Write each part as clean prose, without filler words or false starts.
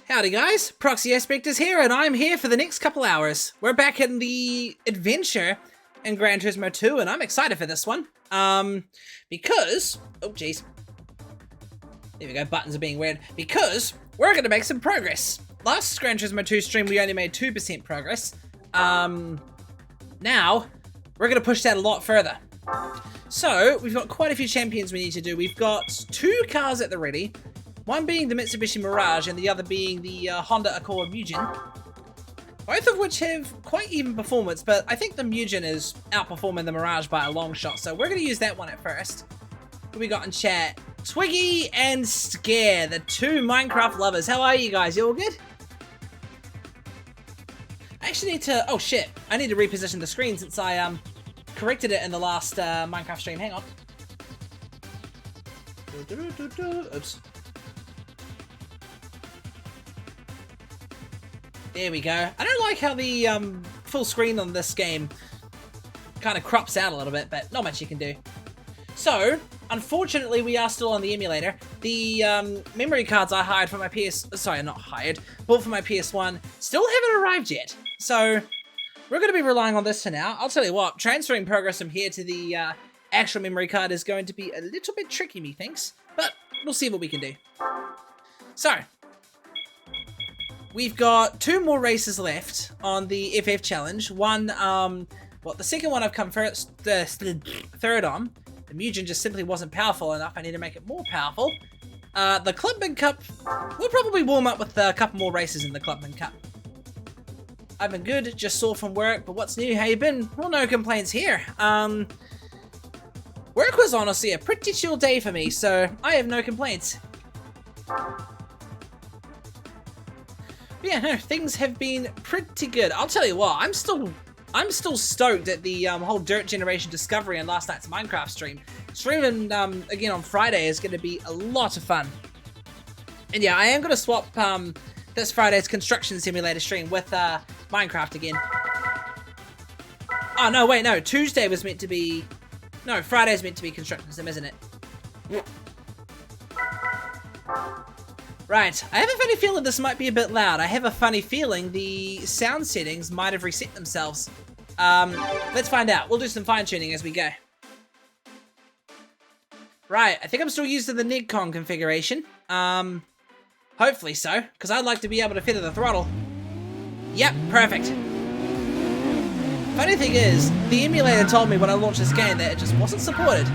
Howdy guys, Proxy Aspect is here and I'm here for the next couple hours. We're back in the adventure in Gran Turismo 2 and I'm excited for this one. Because, oh jeez. There we go, buttons are being weird. Because we're going to make some progress. Last Gran Turismo 2 stream we only made 2% progress. Now, we're going to push that a lot further. So, we've got quite a few champions we need to do. We've got 2 cars at the ready. One being the Mitsubishi Mirage and the other being the Honda Accord Mugen. Both of which have quite even performance, but I think the Mugen is outperforming the Mirage by a long shot. So we're going to use that one at first. Who we got in chat? Twiggy and Scare, the 2 Minecraft lovers. How are you guys? You all good? I actually need to... Oh shit. I need to reposition the screen since I corrected it in the last Minecraft stream. Hang on. Oops. There we go. I don't like how the full screen on this game kind of crops out a little bit, but not much you can do. So, unfortunately, we are still on the emulator. The memory cards I hired for my bought for my PS1 still haven't arrived yet. So, we're going to be relying on this for now. I'll tell you what, transferring progress from here to the actual memory card is going to be a little bit tricky, methinks, but we'll see what we can do. So, we've got 2 more races left on the FF challenge. One, the second one I've come first, third on. The Mugen just simply wasn't powerful enough. I need to make it more powerful. The Clubman Cup, we'll probably warm up with a couple more races in the Clubman Cup. I've been good, just saw from work, but what's new? How you been? Well, no complaints here. Work was honestly a pretty chill day for me, so I have no complaints. But yeah, no, things have been pretty good. I'll tell you what, I'm still stoked at the whole Dirt Generation discovery on last night's Minecraft stream. Streaming again on Friday is going to be a lot of fun. And yeah, I am going to swap this Friday's Construction Simulator stream with Minecraft again. Oh, no, wait, no. Tuesday was meant to be... No, Friday's meant to be Construction Sim, isn't it? Right, I have a funny feeling this might be a bit loud. I have a funny feeling the sound settings might have reset themselves. Let's find out. We'll do some fine-tuning as we go. Right, I think I'm still using the NIGCON configuration. Hopefully so, because I'd like to be able to feather the throttle. Yep, perfect. Funny thing is, the emulator told me when I launched this game that it just wasn't supported.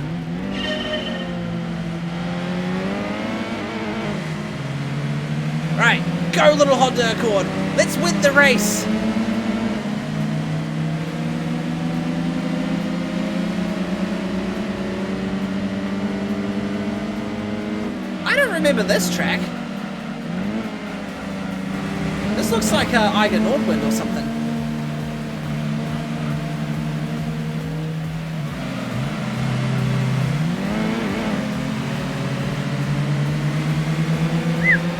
Right, go little Honda Accord. Let's win the race. I don't remember this track. This looks like Eiger Nordwind or something.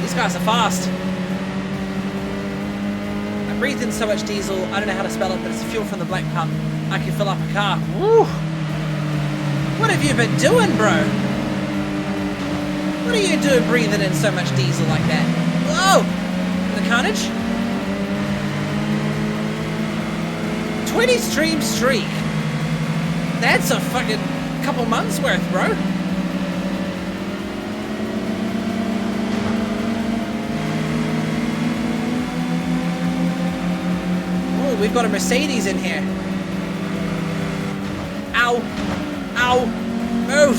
These guys are fast. I breathed in so much diesel, I don't know how to spell it, but it's fuel from the black pump. I can fill up a car. Woo! What have you been doing, bro? What are you doing breathing in so much diesel like that? Whoa! The carnage? 20 stream streak. That's a fucking couple months worth, bro. We've got a Mercedes in here. Ow. Ow. Move.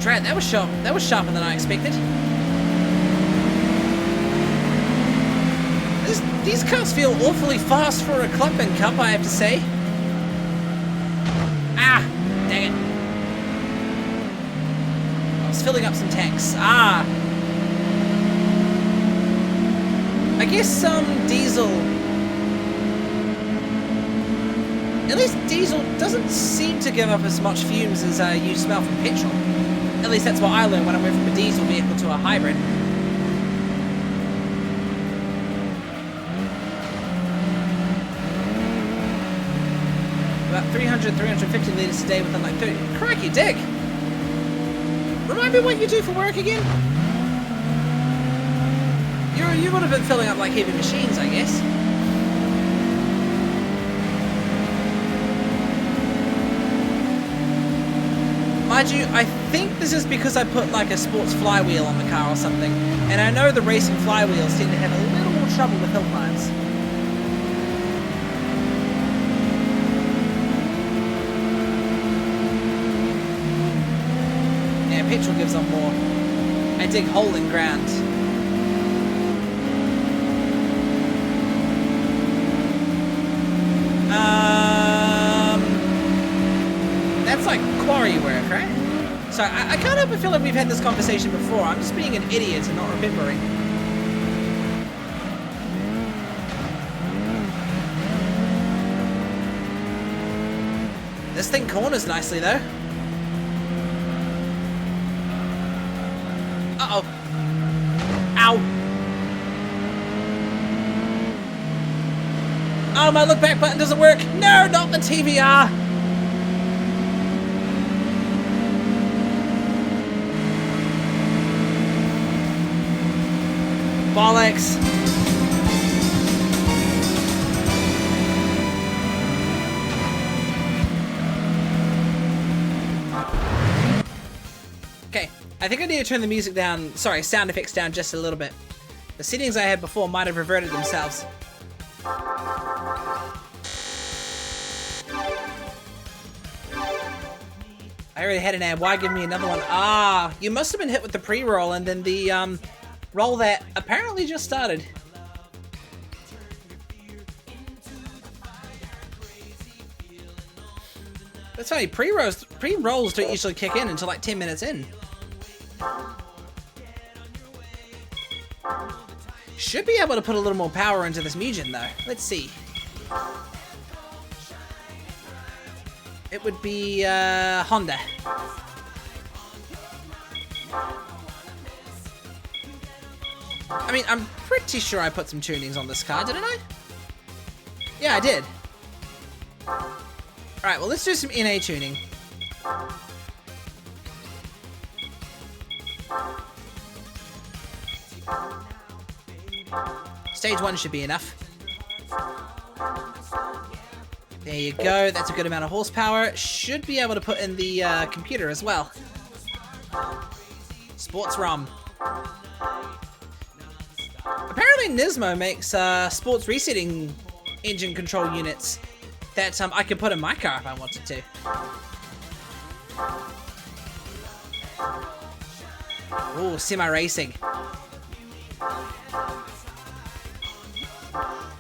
Drat, that was sharp. That was sharper than I expected. These cars feel awfully fast for a Clubman Cup, I have to say. Ah, dang it. I was filling up some tanks. Ah. I guess diesel, at least diesel doesn't seem to give up as much fumes as you smell from petrol. At least that's what I learned when I went from a diesel vehicle to a hybrid. About 300, 350 litres a day within like 30. Crikey, dig! Remind me what you do for work again? You would have been filling up like heavy machines, I guess. Mind you, I think this is because I put like a sports flywheel on the car or something, and I know the racing flywheels tend to have a little more trouble with hill climbs. Yeah, petrol gives on more. I dig hole in ground. That's like quarry work, right? So I can't help but feel like we've had this conversation before. I'm just being an idiot and not remembering. This thing corners nicely though. Uh-oh. Ow. Oh, my look back button doesn't work. No, not the TVR. Bollocks. Okay, I think I need to turn the music down, sorry, sound effects down just a little bit. The settings I had before might have reverted themselves. I already had an ad. Why give me another one? Ah, you must have been hit with the pre-roll and then the roll that apparently just started. That's funny, pre-rolls don't usually kick in until like 10 minutes in. Should be able to put a little more power into this Mugen though. Let's see. It would be Honda. I mean, I'm pretty sure I put some tunings on this car, didn't I? Yeah, I did. Alright, well, let's do some NA tuning. Stage 1 should be enough. There you go, that's a good amount of horsepower. Should be able to put in the computer as well. Sports ROM. Apparently Nismo makes sports resetting engine control units that I could put in my car if I wanted to. Ooh, semi-racing.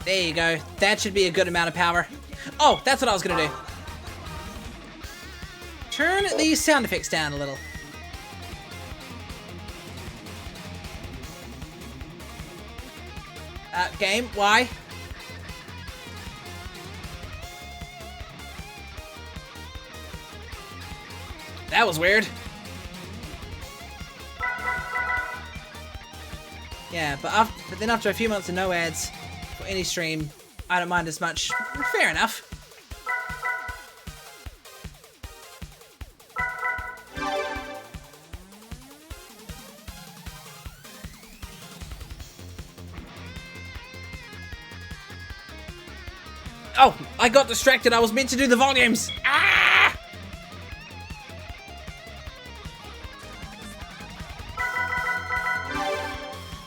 There you go. That should be a good amount of power. Oh, that's what I was going to do. Turn these sound effects down a little. Game, why? That was weird. Yeah, but then after a few months of no ads for any stream, I don't mind as much. Fair enough. Oh, I got distracted. I was meant to do the volumes. Ah!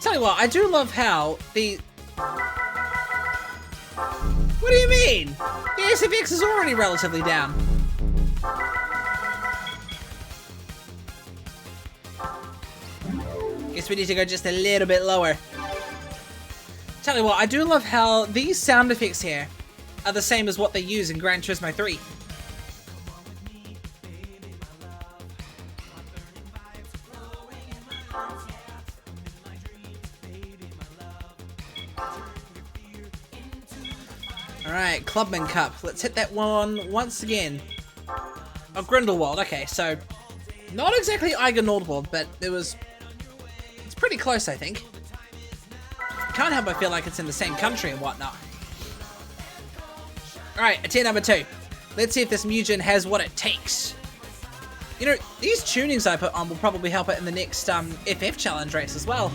Tell you what, I do love how the... What do you mean? The SFX is already relatively down. Guess we need to go just a little bit lower. Tell you what, I do love how these sound effects here are the same as what they use in Gran Turismo 3. Alright, Clubman Cup. Let's hit that one once again. Oh, Grindelwald. Okay, so not exactly Eiger Nordwald, but it's pretty close, I think. Can't help but feel like it's in the same country and whatnot. Alright, attempt number 2. Let's see if this Mugen has what it takes. You know, these tunings I put on will probably help it in the next FF challenge race as well.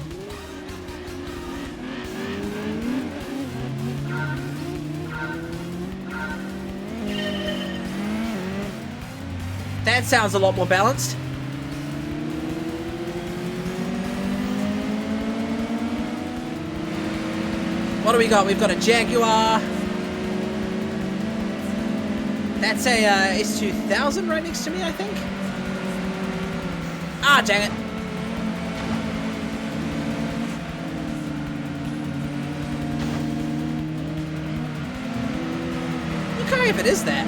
That sounds a lot more balanced. What do we got? We've got a Jaguar. That's a S2000 right next to me, I think. Ah, dang it. Okay, if it is that.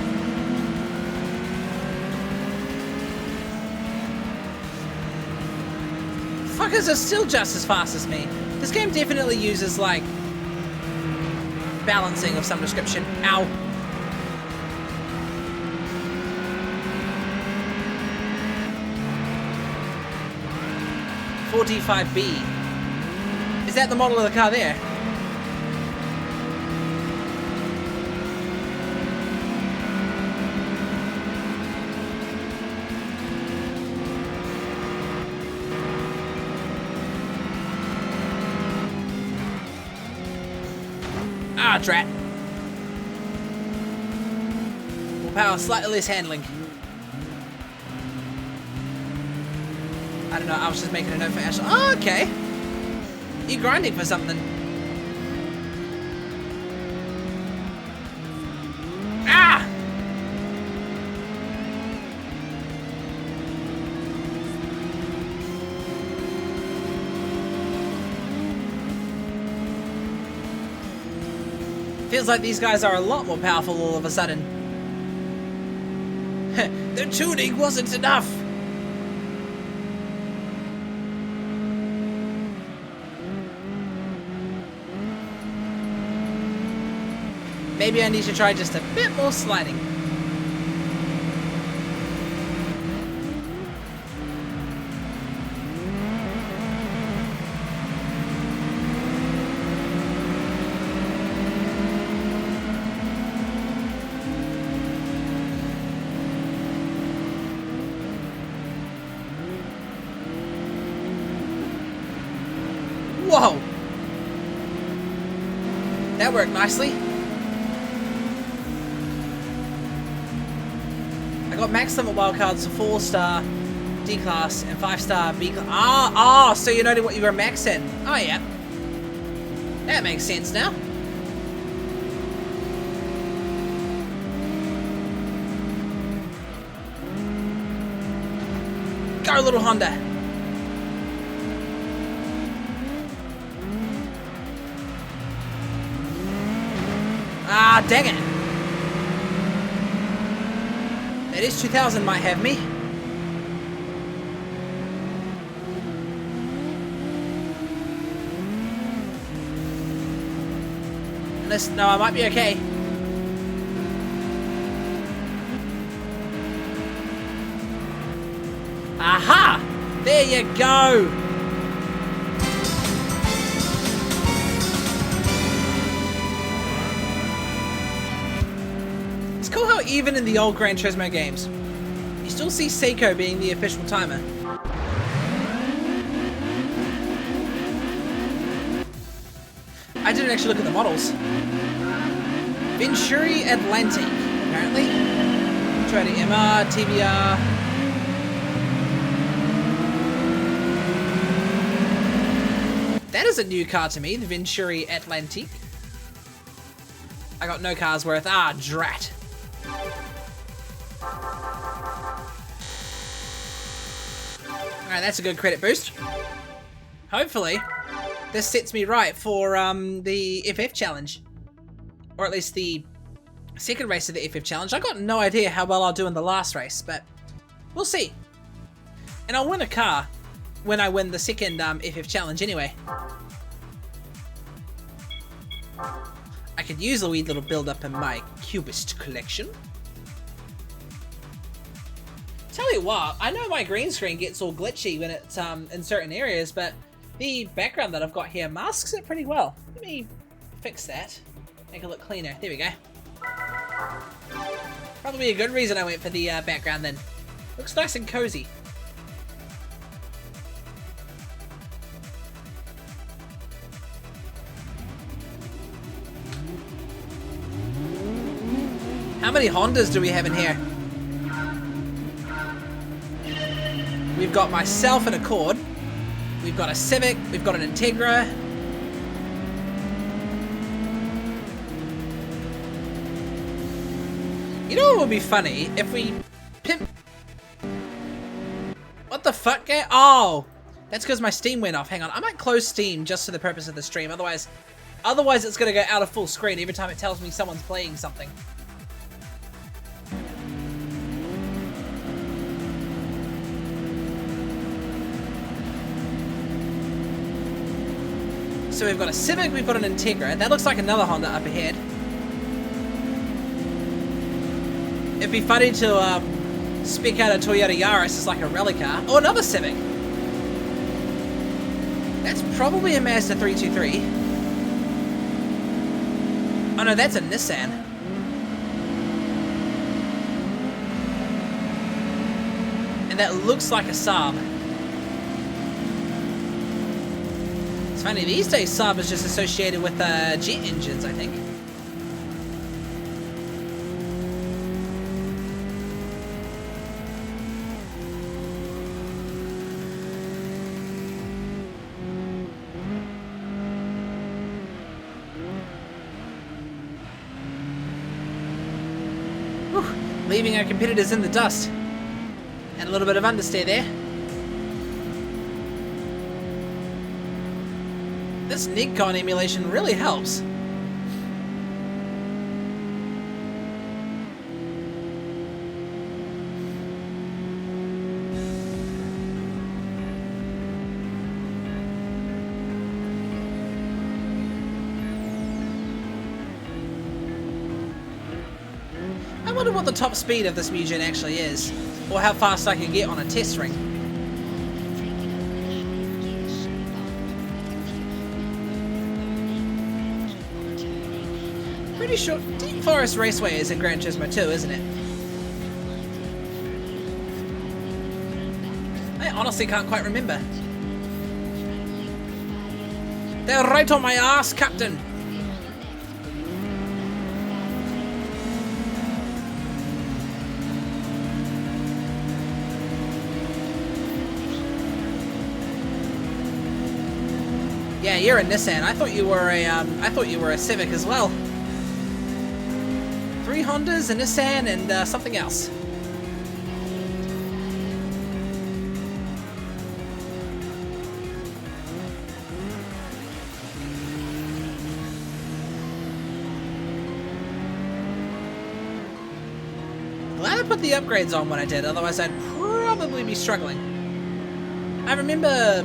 Fuckers are still just as fast as me. This game definitely uses, like, balancing of some description. Ow. .45B. Is that the model of the car there? Ah, drat. More power, slightly less handling. I don't know, I was just making a note for Ash. Oh, okay. You're grinding for something. Ah! Feels like these guys are a lot more powerful all of a sudden. The tuning wasn't enough. Maybe I need to try just a bit more sliding. Whoa! That worked nicely. I got max limit wildcards for 4-star D class and 5-star B class. So you know what you were maxing. Oh yeah. That makes sense now. Go, little Honda. Ah, dang it. That S2000 might have me. Unless, no, I might be okay. Aha! There you go! It's cool how even in the old Gran Turismo games, you still see Seiko being the official timer. I didn't actually look at the models. Venturi Atlantic, apparently. Toyota MR, TBR. That is a new car to me, the Venturi Atlantic. I got no cars worth. Ah, drat. Alright, that's a good credit boost. Hopefully, this sets me right for the FF challenge. Or at least the second race of the FF challenge. I got no idea how well I'll do in the last race, but we'll see. And I'll win a car when I win the second FF challenge anyway. I could use a wee little build up in my Cubist collection. Tell you what, I know my green screen gets all glitchy when it's in certain areas, but the background that I've got here masks it pretty well. Let me fix that. Make it look cleaner. There we go. Probably a good reason I went for the background then. Looks nice and cozy. How many Hondas do we have in here? We've got myself an Accord. We've got a Civic. We've got an Integra. You know what would be funny? If we pimp... What the fuck, guy? Oh! That's because my Steam went off. Hang on. I might close Steam just for the purpose of the stream. Otherwise it's going to go out of full screen every time it tells me someone's playing something. So we've got a Civic, we've got an Integra. That looks like another Honda up ahead. It'd be funny to spec out a Toyota Yaris as like a rally car. Oh, another Civic. That's probably a Mazda 323. Oh no, that's a Nissan. And that looks like a Saab. It's funny, these days Saab is just associated with jet engines, I think. Whew, leaving our competitors in the dust. And a little bit of understeer there. This Nikon emulation really helps. I wonder what the top speed of this Mugen actually is, or how fast I can get on a test ring. Pretty sure Deep Forest Raceway is in Gran Turismo 2, isn't it? I honestly can't quite remember. They're right on my ass, Captain! Yeah, you're a Nissan. I thought you were a Civic as well. 3 Hondas, a Nissan, and something else. Glad I put the upgrades on when I did, otherwise I'd probably be struggling. I remember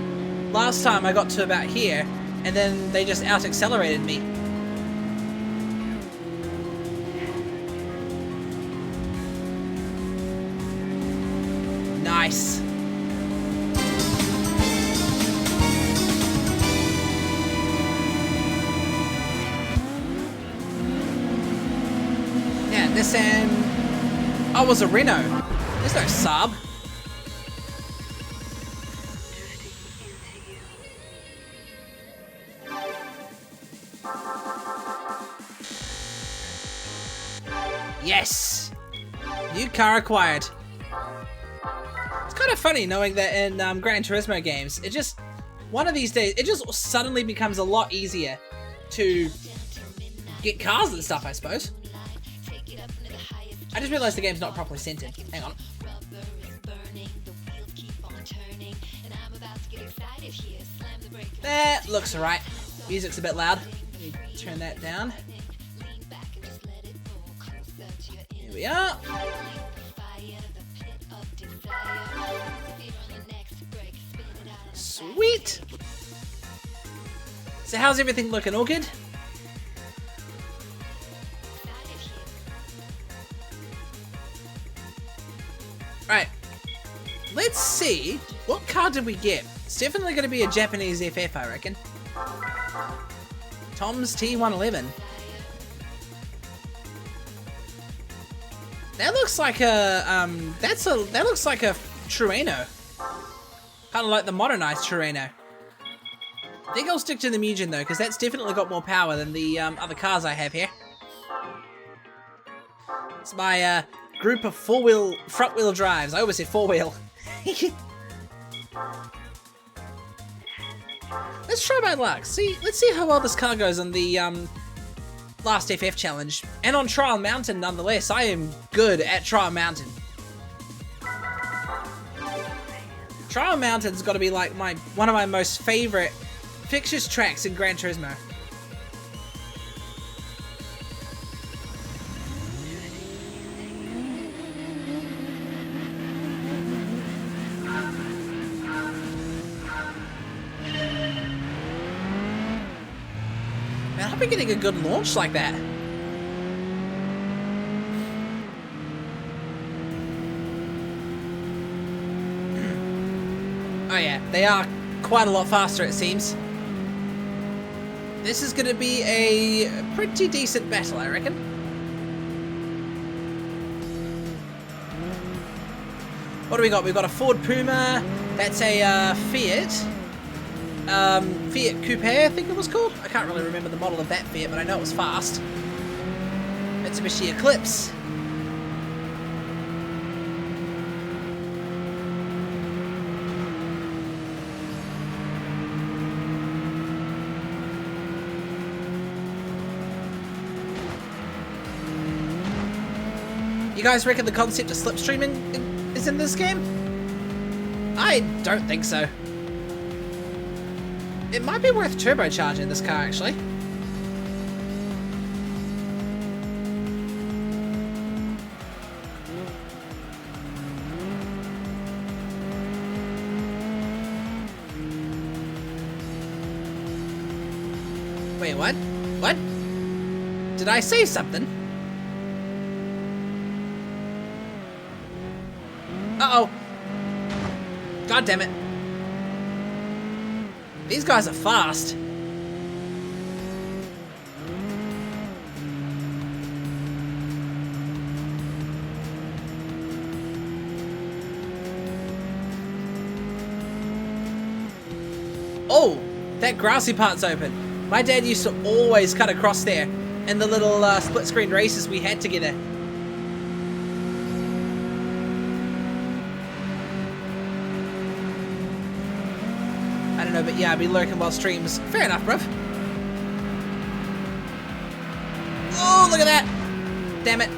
last time I got to about here, and then they just out-accelerated me. Nice. Yeah, Nissan. Oh, it was a Renault. There's no Saab. Yes! New car acquired. It's kind of funny knowing that in Gran Turismo games, it just, one of these days, it just suddenly becomes a lot easier to get cars and stuff, I suppose. I just realized the game's not properly centered. Hang on. That looks alright. Music's a bit loud. Let me turn that down. Here we are. Sweet! So how's everything looking? All good? Right. Let's see. What car did we get? It's definitely going to be a Japanese FF, I reckon. Tom's T111. That looks like a that looks like a Turismo. Kind of like the modernized Turismo. I think I'll stick to the Mugen though, because that's definitely got more power than the other cars I have here. It's my group of front-wheel drives. I always said four-wheel. Let's try my luck. Let's see how well this car goes on the last FF challenge. And on Trial Mountain, nonetheless. I am good at Trial Mountain. Trial Mountain's got to be like one of my most favorite fixtures tracks in Gran Turismo. Man, I've been getting a good launch like that. Oh yeah, they are quite a lot faster it seems. This is going to be a pretty decent battle, I reckon. What do we got? We've got a Ford Puma. That's a Fiat. Fiat Coupe, I think it was called. I can't really remember the model of that Fiat, but I know it was fast. Mitsubishi Eclipse. You guys reckon the concept of slipstreaming is in this game? I don't think so. It might be worth turbocharging this car, actually. Wait, what? What? Did I say something? Uh-oh. God damn it. These guys are fast. Oh, that grassy part's open. My dad used to always cut across there in the little split screen races we had together. I don't know, but yeah, I'd be lurking while streams. Fair enough, bruv. Oh, look at that! Damn it.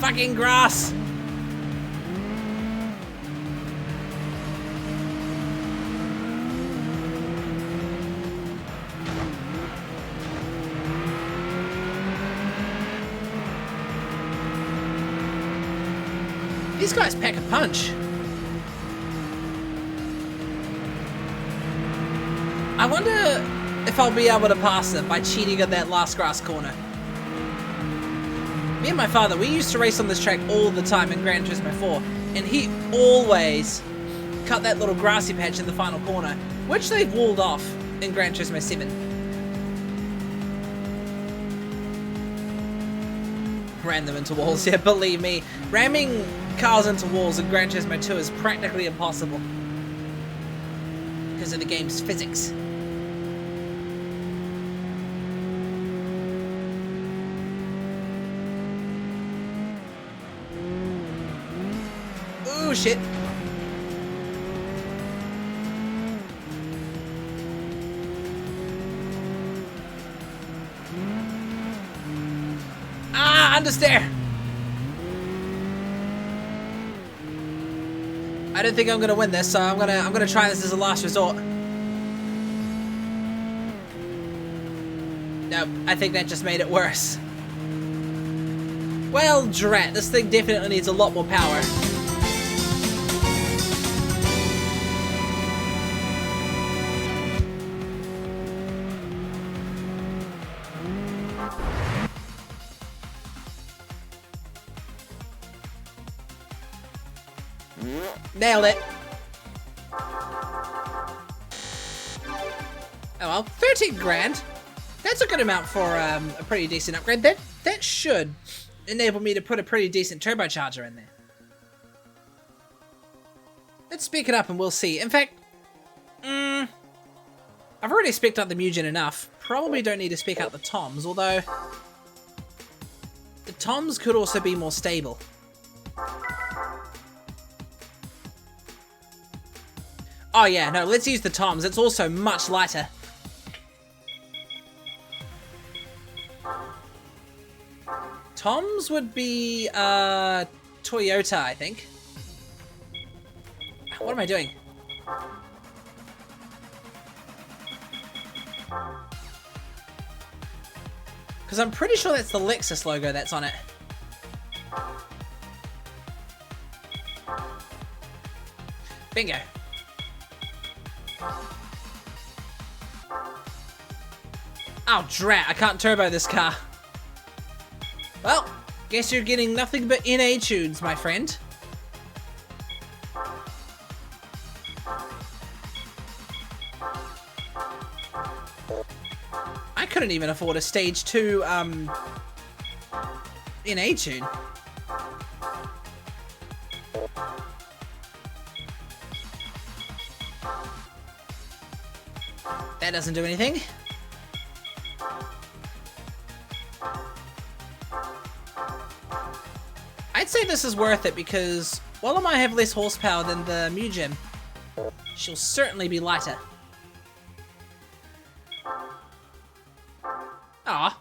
Fucking grass. These guys pack a punch. I wonder if I'll be able to pass them by cheating at that last grass corner. Me and my father, we used to race on this track all the time in Gran Turismo 4, and he always cut that little grassy patch in the final corner, which they've walled off in Gran Turismo 7. Ran them into walls, yeah, believe me. Ramming cars into walls in Gran Turismo 2 is practically impossible because of the game's physics. Ooh, shit. Ah, understeer. I don't think I'm gonna win this, so I'm gonna try this as a last resort. Nope, I think that just made it worse. Well, drat, this thing definitely needs a lot more power. Nailed it. Oh well, 13 grand. That's a good amount for a pretty decent upgrade. That should enable me to put a pretty decent turbocharger in there. Let's spec it up and we'll see. In fact, I've already spec'd up the Mugen enough. Probably don't need to spec up the Toms, although the Toms could also be more stable. Oh yeah, no, let's use the Toms. It's also much lighter. Toms would be Toyota, I think. What am I doing? Because I'm pretty sure that's the Lexus logo that's on it. Bingo. Oh, drat, I can't turbo this car. Well, guess you're getting nothing but NA tunes, my friend. I couldn't even afford a stage 2 NA tune. That doesn't do anything. I'd say this is worth it because while I might have less horsepower than the Mugen, she'll certainly be lighter. Ah.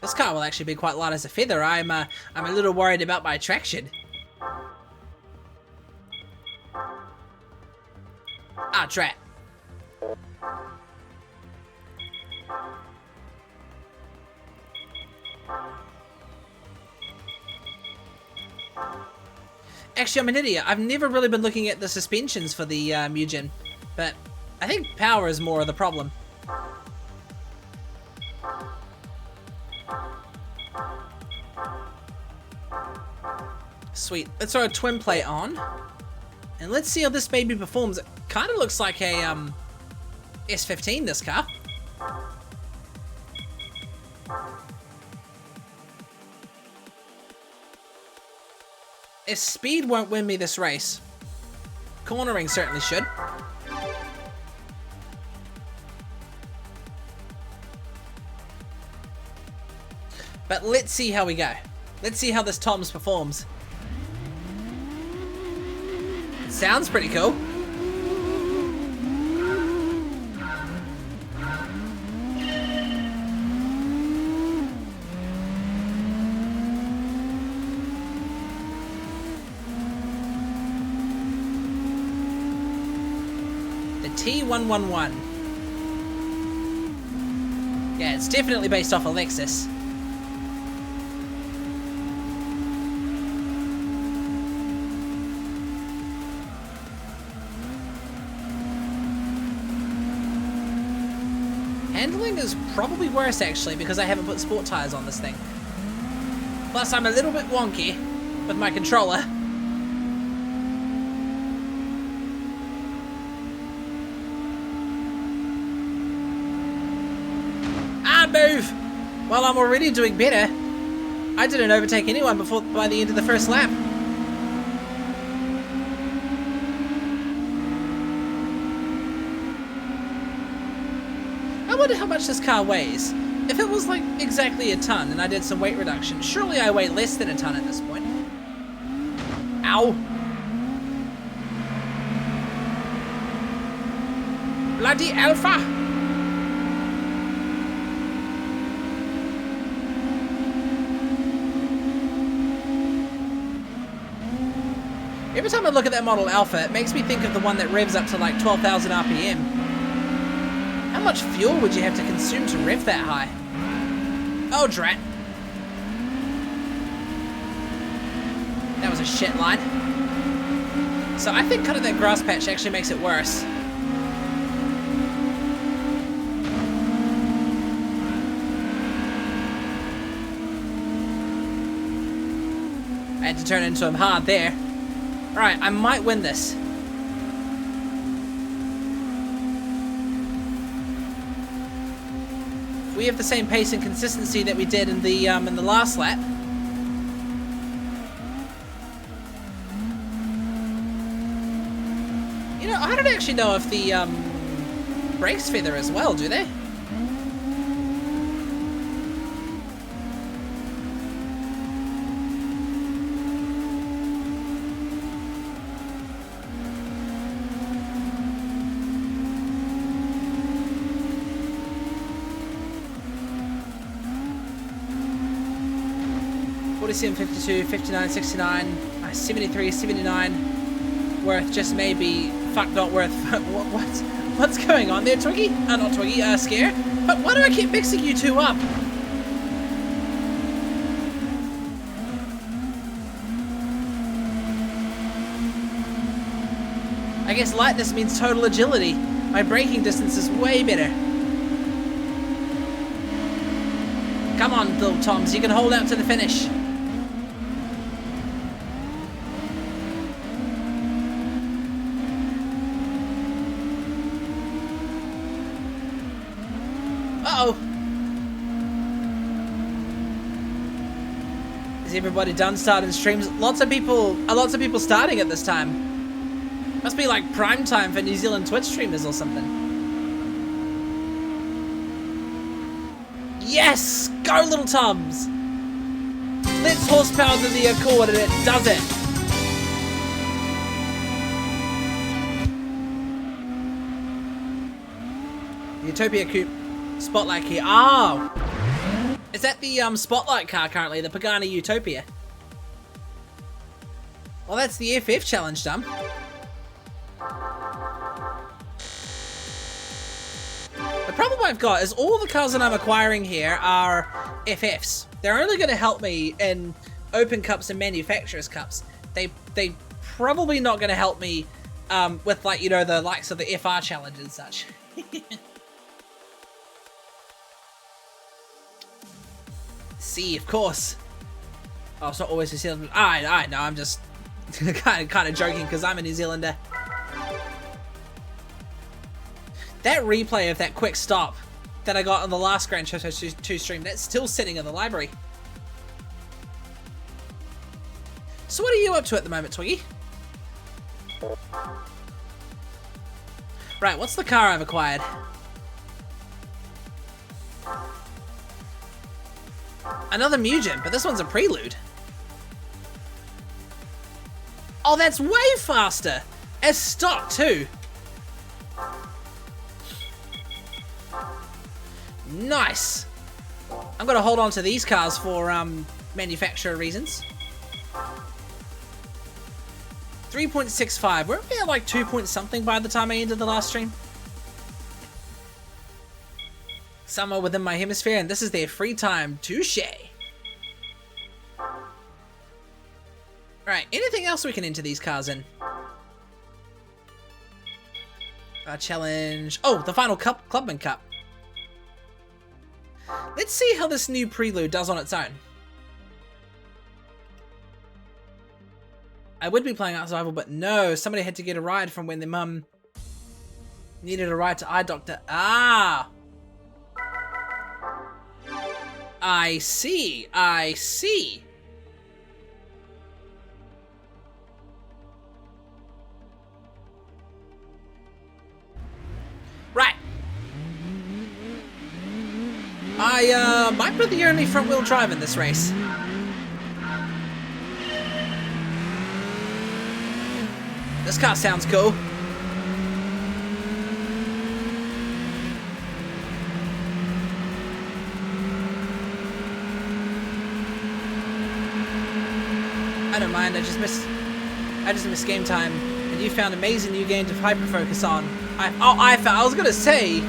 This car will actually be quite light as a feather. I'm a little worried about my traction. Ah, drat. Actually, I'm an idiot. I've never really been looking at the suspensions for the Mugen, but I think power is more of the problem. Sweet. Let's throw a twin plate on, and let's see how this baby performs. It kind of looks like a S15, this car. If speed won't win me this race, cornering certainly should. But let's see how we go. Let's see how this Toms performs. It sounds pretty cool. T111. Yeah, it's definitely based off a Lexus. Handling is probably worse actually because I haven't put sport tires on this thing. Plus I'm a little bit wonky with my controller. Move! Well, I'm already doing better. I didn't overtake anyone by the end of the first lap. I wonder how much this car weighs. If it was like exactly a ton and I did some weight reduction, surely I weigh less than a ton at this point. Ow! Bloody Alpha! Every time I look at that model Alpha, it makes me think of the one that revs up to like 12,000 RPM. How much fuel would you have to consume to rev that high? Oh, drat. That was a shit line. So I think cutting that grass patch actually makes it worse. I had to turn into him hard there. Alright, I might win this. we have the same pace and consistency that we did in the last lap. You know, I don't actually know if the brakes feather as well, do they? CM 52, 59, 69, 73, 79. Worth just maybe. Fuck, not worth. What's going on there, Twiggy? Not Twiggy, Scare. But why do I keep mixing you two up? I guess lightness means total agility. My braking distance is way better. Come on, little Toms, you can hold out to the finish. Uh-oh. Is everybody done starting streams? Lots of people starting at this time. Must be like prime time for New Zealand Twitch streamers or something. Yes! Go, little Toms! Let's horsepower to the Accord and it does it! Utopia Coupe Spotlight key. Oh! Is that the Spotlight car currently? The Pagani Utopia? Well, that's the FF challenge done. The problem I've got is all the cars that I'm acquiring here are FFs. They're only going to help me in Open Cups and Manufacturers Cups. They probably not going to help me with, like, you know, the likes of the FR challenge and such. See, of course. Oh, it's not always New Zealand. I know. I'm just kind of joking because I'm a New Zealander. That replay of that quick stop that I got on the last Gran Turismo 2 stream, that's still sitting in the library. So what are you up to at the moment, Twiggy? Right, what's the car I've acquired? Another Mugen, but this one's a Prelude. Oh, that's way faster! As stock, too. Nice! I'm gonna hold on to these cars for manufacturer reasons. 3.65. Weren't we at like 2 point something by the time I ended the last stream? Somewhere within my hemisphere, and this is their free time. Touche! Right, anything else we can enter these cars in? Challenge. Oh, the final Clubman Cup. Let's see how this new Prelude does on its own. I would be playing Art Survival, but no, somebody had to get a ride from when their mum needed a ride to eye doctor. Ah! I see, I see. Right. I might be the only front-wheel drive in this race. This car sounds cool. I don't mind, I just miss game time, and you found amazing new game to hyper-focus on. I was gonna say,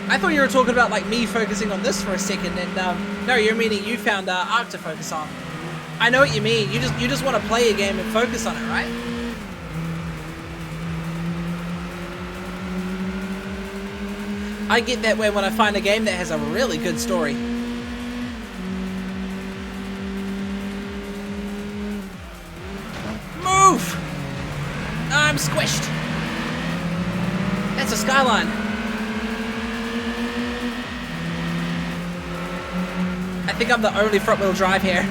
I thought you were talking about like me focusing on this for a second, and no, you're meaning you found Arc to focus on. I know what you mean. You just want to play a game and focus on it, right? I get that way when I find a game that has a really good story. Move! I'm squished. That's a Skyline. I think I'm the only front-wheel drive here.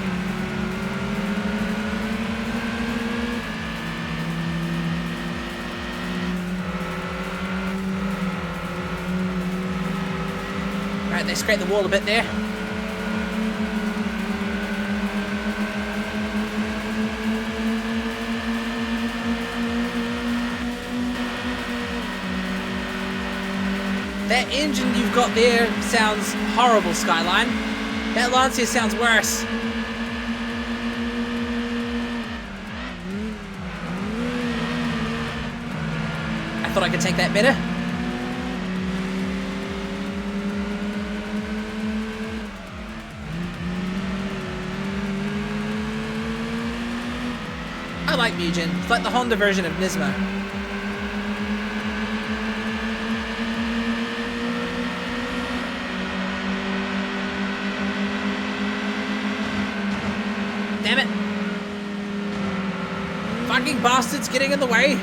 Alright, they scraped the wall a bit there. That engine you've got there sounds horrible, Skyline. That Lancia sounds worse. I thought I could take that better. I like Mugen. It's like the Honda version of Nismo. Damn it. Fucking bastards getting in the way.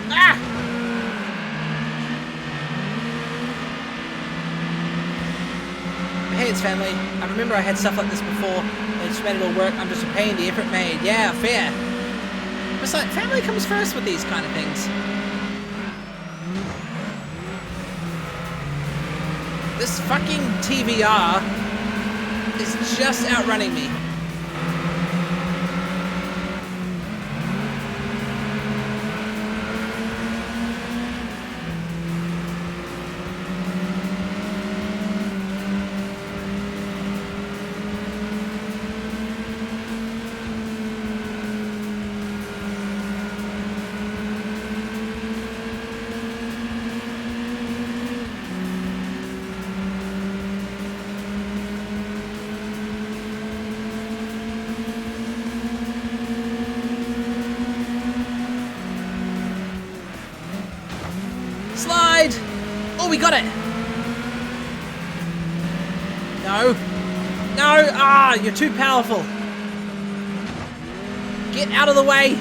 Ah! Hey, it's family. I remember I had stuff like this before. I just made it all work. I'm just repaying the effort made. Yeah, fair. It's like, family comes first with these kind of things. This fucking TVR is just outrunning me. Slide! Oh, we got it! No. No! Ah, you're too powerful. Get out of the way!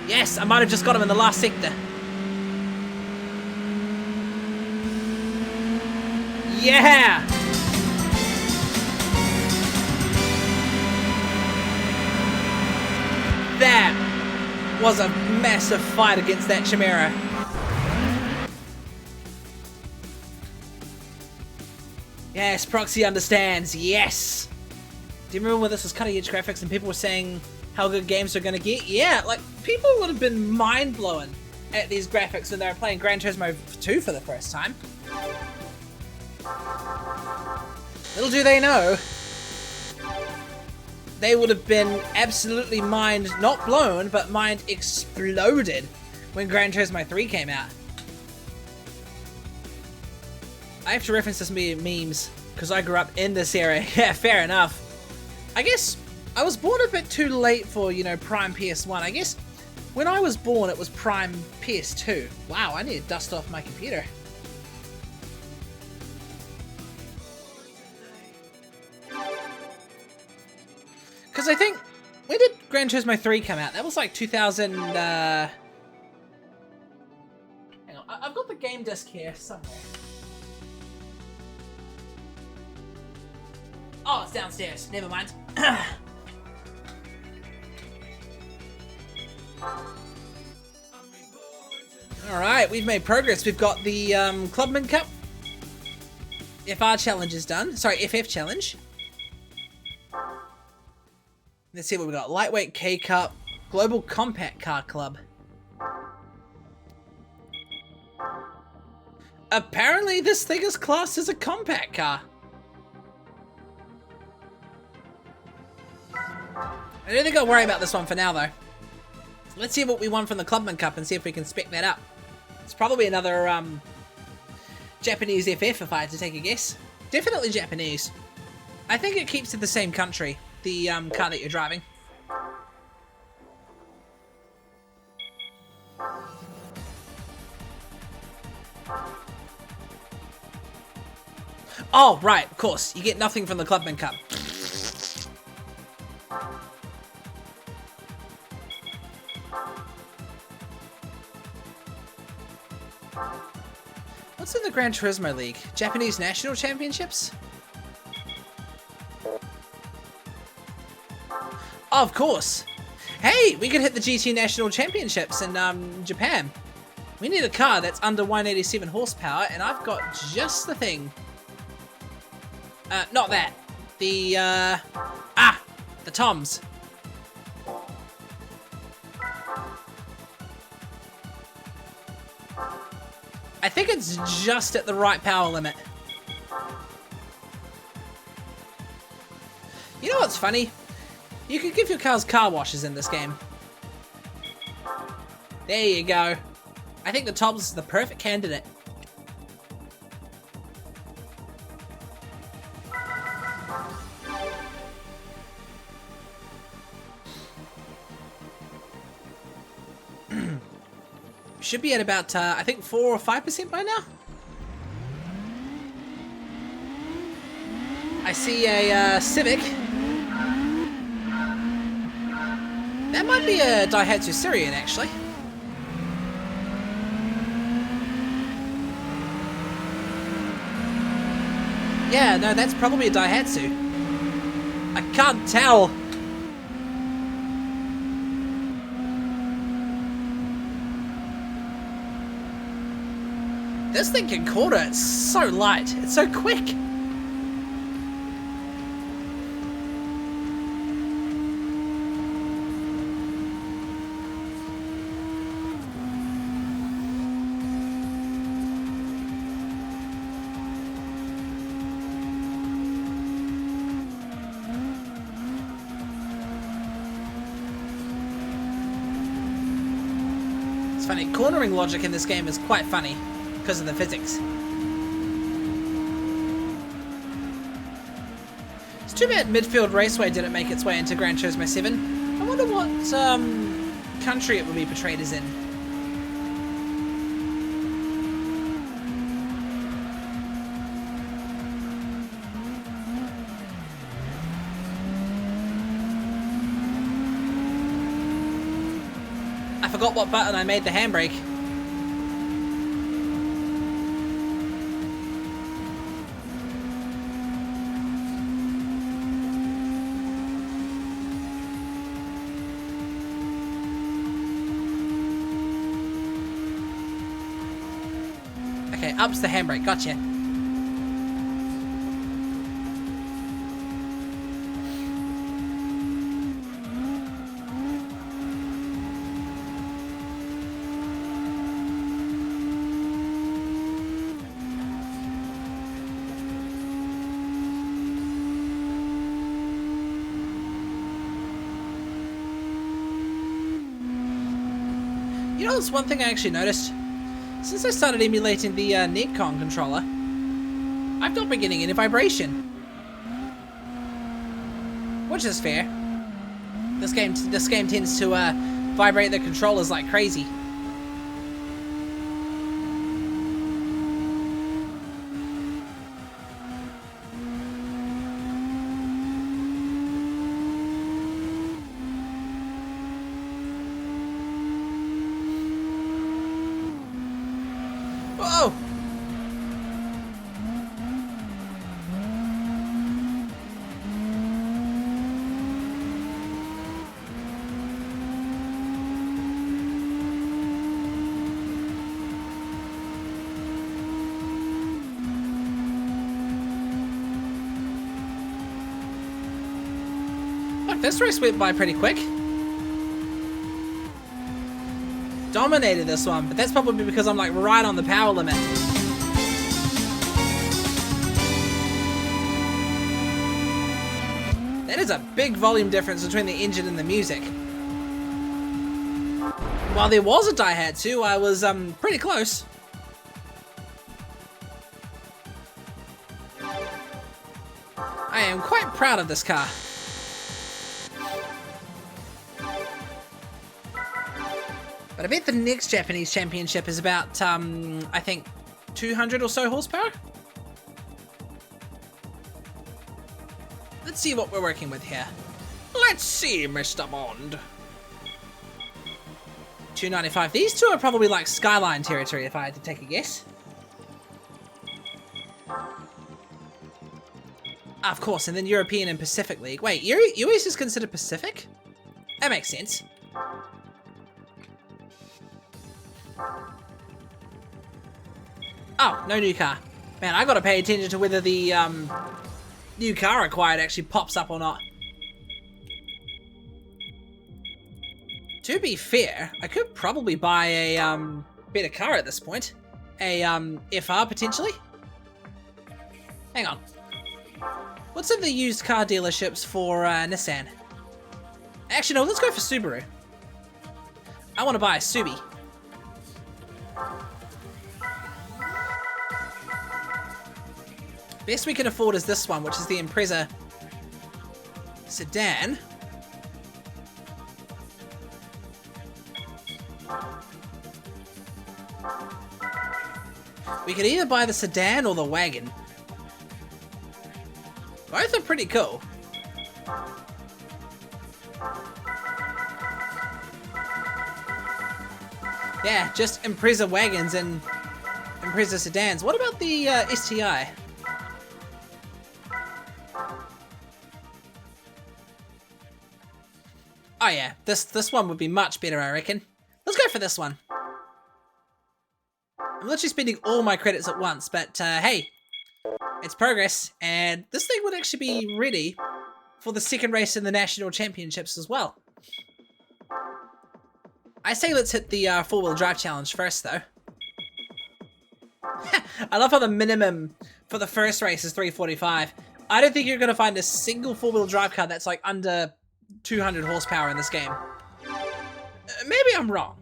Yes, I might have just got him in the last sector. Yeah! That was a massive fight against that Chimera. Yes, Proxy understands. Yes. Do you remember when this was cutting edge graphics and people were saying how good games are going to get? Yeah, like people would have been mind blown at these graphics when they were playing Gran Turismo 2 for the first time. Little do they know, they would have been absolutely mind not blown, but mind exploded when Gran Turismo 3 came out. I have to reference this memes because I grew up in this era. Yeah, fair enough. I guess I was born a bit too late for, you know, Prime PS1. I guess when I was born, it was Prime PS2. Wow, I need to dust off my computer. Because I think, when did Gran Turismo 3 come out? That was like 2000, hang on, I've got the game disc here somewhere. Oh, it's downstairs. Never mind. Alright, we've made progress. We've got the Clubman Cup. FR challenge is done. Sorry, FF challenge. Let's see what we got. Lightweight K Cup. Global Compact Car Club. Apparently this thing is classed as a compact car. I don't think I'll worry about this one for now, though. Let's see what we won from the Clubman Cup and see if we can spec that up. It's probably another Japanese FF if I had to take a guess. Definitely Japanese. I think it keeps to the same country, the car that you're driving. Oh, right, of course. You get nothing from the Clubman Cup. What's in the Gran Turismo League? Japanese National Championships? Oh, of course. Hey, we could hit the GT National Championships in Japan. We need a car that's under 187 horsepower, and I've got just the thing. Not that. The, the Toms. I think it's just at the right power limit. You know what's funny? You could give your cars car washes in this game. There you go. I think the Toms is the perfect candidate. Should be at about, I think 4 or 5% by now. I see a Civic. That might be a Daihatsu Sirian, actually. Yeah, no, that's probably a Daihatsu. I can't tell. This thing can corner, it's so light, it's so quick. It's funny, cornering logic in this game is quite funny. Because of the physics. It's too bad Midfield Raceway didn't make its way into Gran Turismo 7. I wonder what country it would be portrayed as in. I forgot what button I made the handbrake. Okay, up's the handbrake, gotcha. You know, there's one thing I actually noticed. Since I started emulating the Nikon controller, I've not been getting any vibration. Which is fair. This game tends to vibrate the controllers like crazy. Whoa! Look, this race went by pretty quick. Dominated this one, but that's probably because I'm like right on the power limit. That is a big volume difference between the engine and the music. While there was a Daihatsu, I was pretty close. I am quite proud of this car. But I bet the next Japanese championship is about, I think, 200 or so horsepower? Let's see what we're working with here. Let's see, Mr. Bond. 295. These two are probably like Skyline territory, if I had to take a guess. Of course, and then European and Pacific League. Wait, US is considered Pacific? That makes sense. Oh, no new car. Man, I gotta pay attention to whether the new car acquired actually pops up or not. To be fair, I could probably buy a better car at this point. A FR potentially. Hang on. What's in the used car dealerships for Nissan? Actually, no, let's go for Subaru. I want to buy a Subi. Best we can afford is this one, which is the Impreza sedan. We could either buy the sedan or the wagon. Both are pretty cool. Yeah, just Impreza wagons and Impreza sedans. What about the STI? Oh yeah, this one would be much better, I reckon. Let's go for this one. I'm literally spending all my credits at once, but hey, it's progress, and this thing would actually be ready for the second race in the National Championships as well. I say let's hit the four-wheel drive challenge first, though. I love how the minimum for the first race is 345. I don't think you're going to find a single four-wheel drive car that's like under 200 horsepower in this game. Maybe I'm wrong.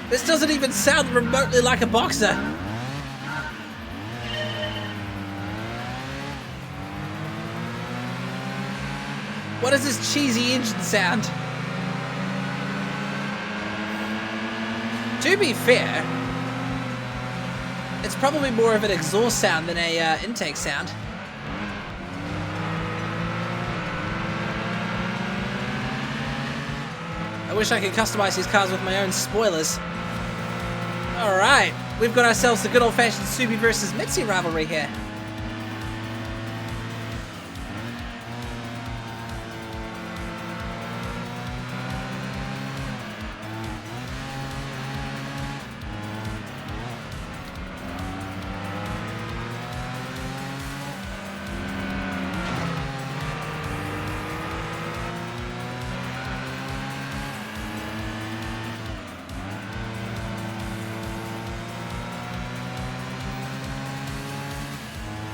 This doesn't even sound remotely like a boxer. What is this cheesy engine sound? To be fair, it's probably more of an exhaust sound than a intake sound. I wish I could customize these cars with my own spoilers. Alright, we've got ourselves the good old-fashioned Subi versus Mitzi rivalry here.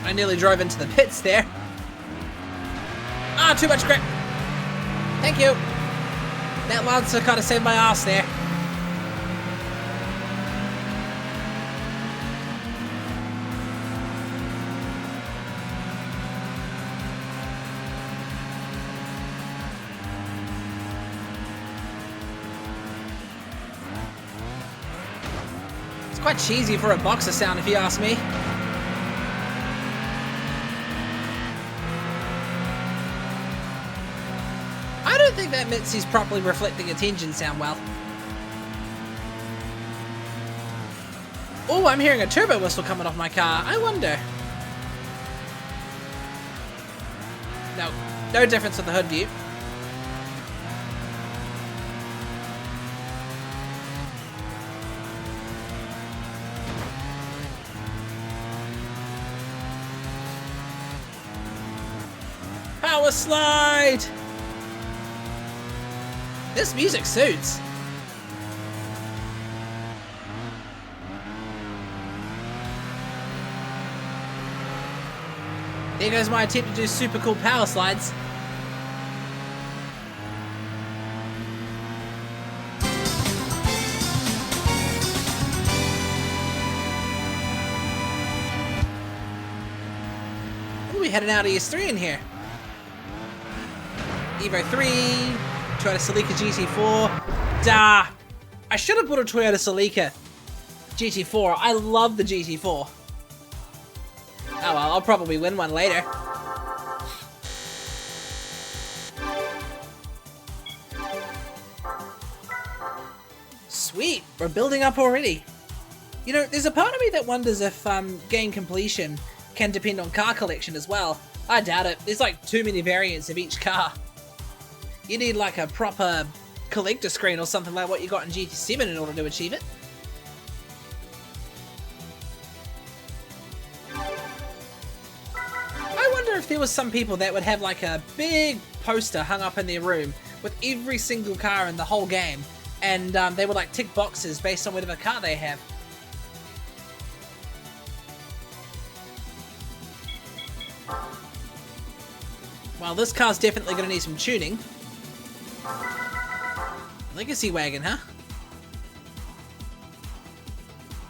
I nearly drove into the pits there. Ah, too much grip. Thank you. That Lancer kind of saved my ass there. It's quite cheesy for a boxer sound if you ask me. I don't think that Mitzi's properly reflecting its engine sound well. Oh, I'm hearing a turbo whistle coming off my car. I wonder. No, no difference with the hood view. Power slide! This music suits. There goes my attempt to do super cool power slides. Ooh, we had an Audi S3 in here. Evo 3. Try to Celica GT4. Duh. I should have bought a Toyota Celica GT4. I love the GT4. Oh well, I'll probably win one later. Sweet, we're building up already. You know, there's a part of me that wonders if game completion can depend on car collection as well. I doubt it. There's like too many variants of each car. You need like a proper collector screen or something like what you got in GT7 in order to achieve it. I wonder if there was some people that would have like a big poster hung up in their room with every single car in the whole game, and they would like tick boxes based on whatever car they have. Well, this car's definitely going to need some tuning. Legacy wagon, huh?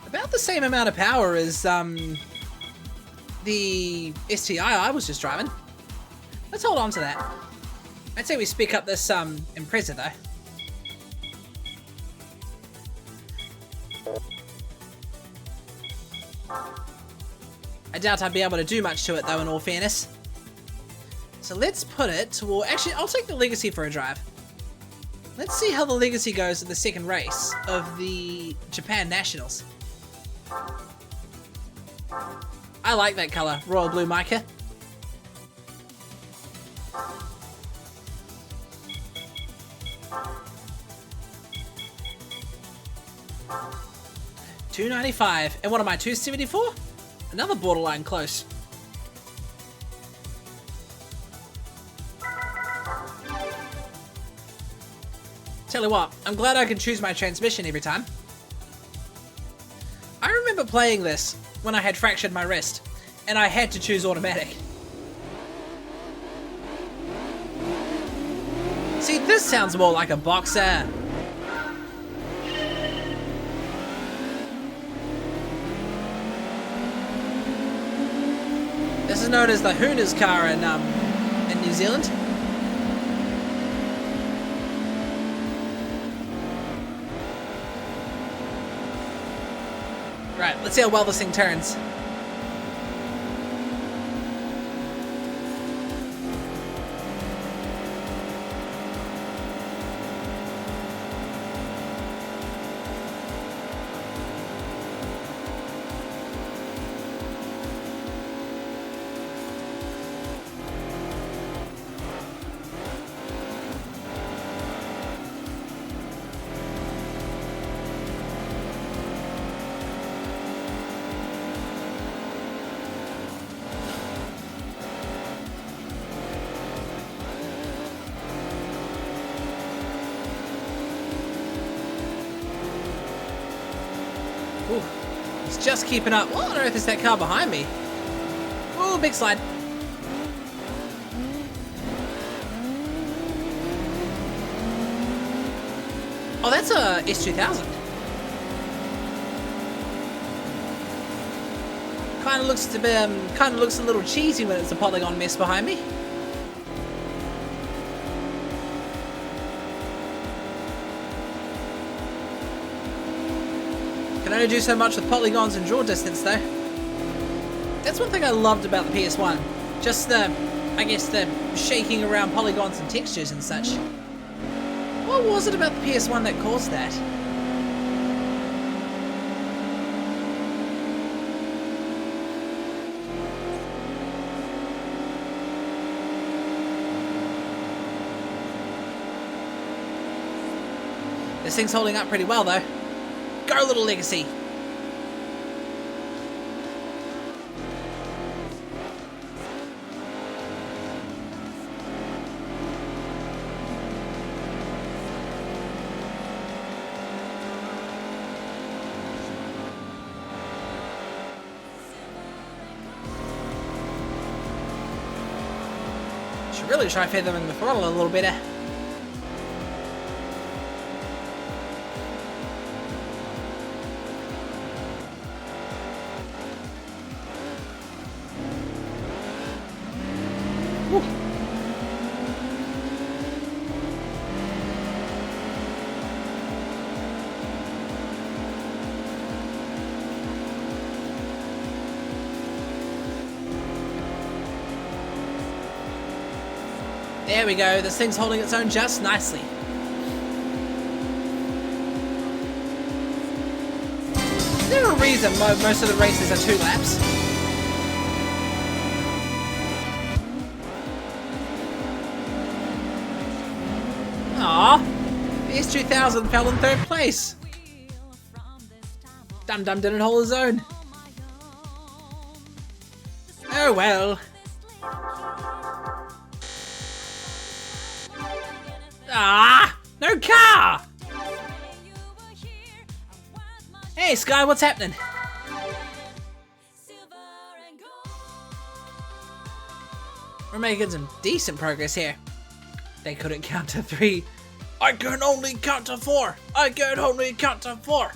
About the same amount of power as the STI I was just driving. Let's hold on to that. I'd say we speak up this Impreza though. I doubt I'd be able to do much to it though, in all fairness. So let's put it toward... Actually, I'll take the Legacy for a drive. Let's see how the Legacy goes in the second race of the Japan Nationals. I like that color, royal blue mica. $295. And what am I, $274? Another borderline close. Tell you what, I'm glad I can choose my transmission every time. I remember playing this when I had fractured my wrist, and I had to choose automatic. See, this sounds more like a boxer. This is known as the Hooners car in New Zealand. Right, let's see how well this thing turns. Ooh, he's just keeping up. What on earth is that car behind me? Ooh, big slide. Oh, that's a S2000. Kind of looks a little cheesy when it's a polygon mess behind me. Can only do so much with polygons and draw distance though. That's one thing I loved about the PS1. Just the, I guess, the shaking around polygons and textures and such. What was it about the PS1 that caused that? This thing's holding up pretty well though. Go, little Legacy! Should really try feathering the throttle a little better. There we go. This thing's holding its own just nicely. Is there a reason most of the races are 2 laps? Aww. PS 2000 fell in 3rd place. Dum Dum didn't hold his own. Oh well. Ah! No car! Hey Sky, what's happening? We're making some decent progress here. They couldn't count to 3. I can only count to 4. I can only count to 4.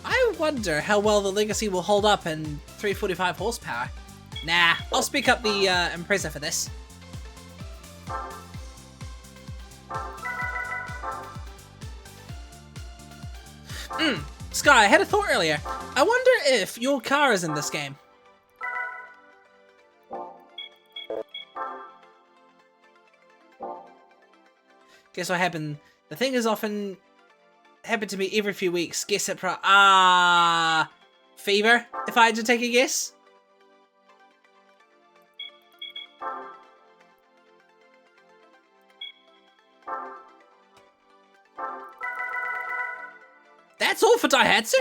I wonder how well the Legacy will hold up in 345 horsepower. Nah, I'll speak up the Impreza for this. Sky, I had a thought earlier. I wonder if your car is in this game. Guess what happened? The thing is often happened to me every few weeks. Guess it fever, if I had to take a guess. That's all for Daihatsu?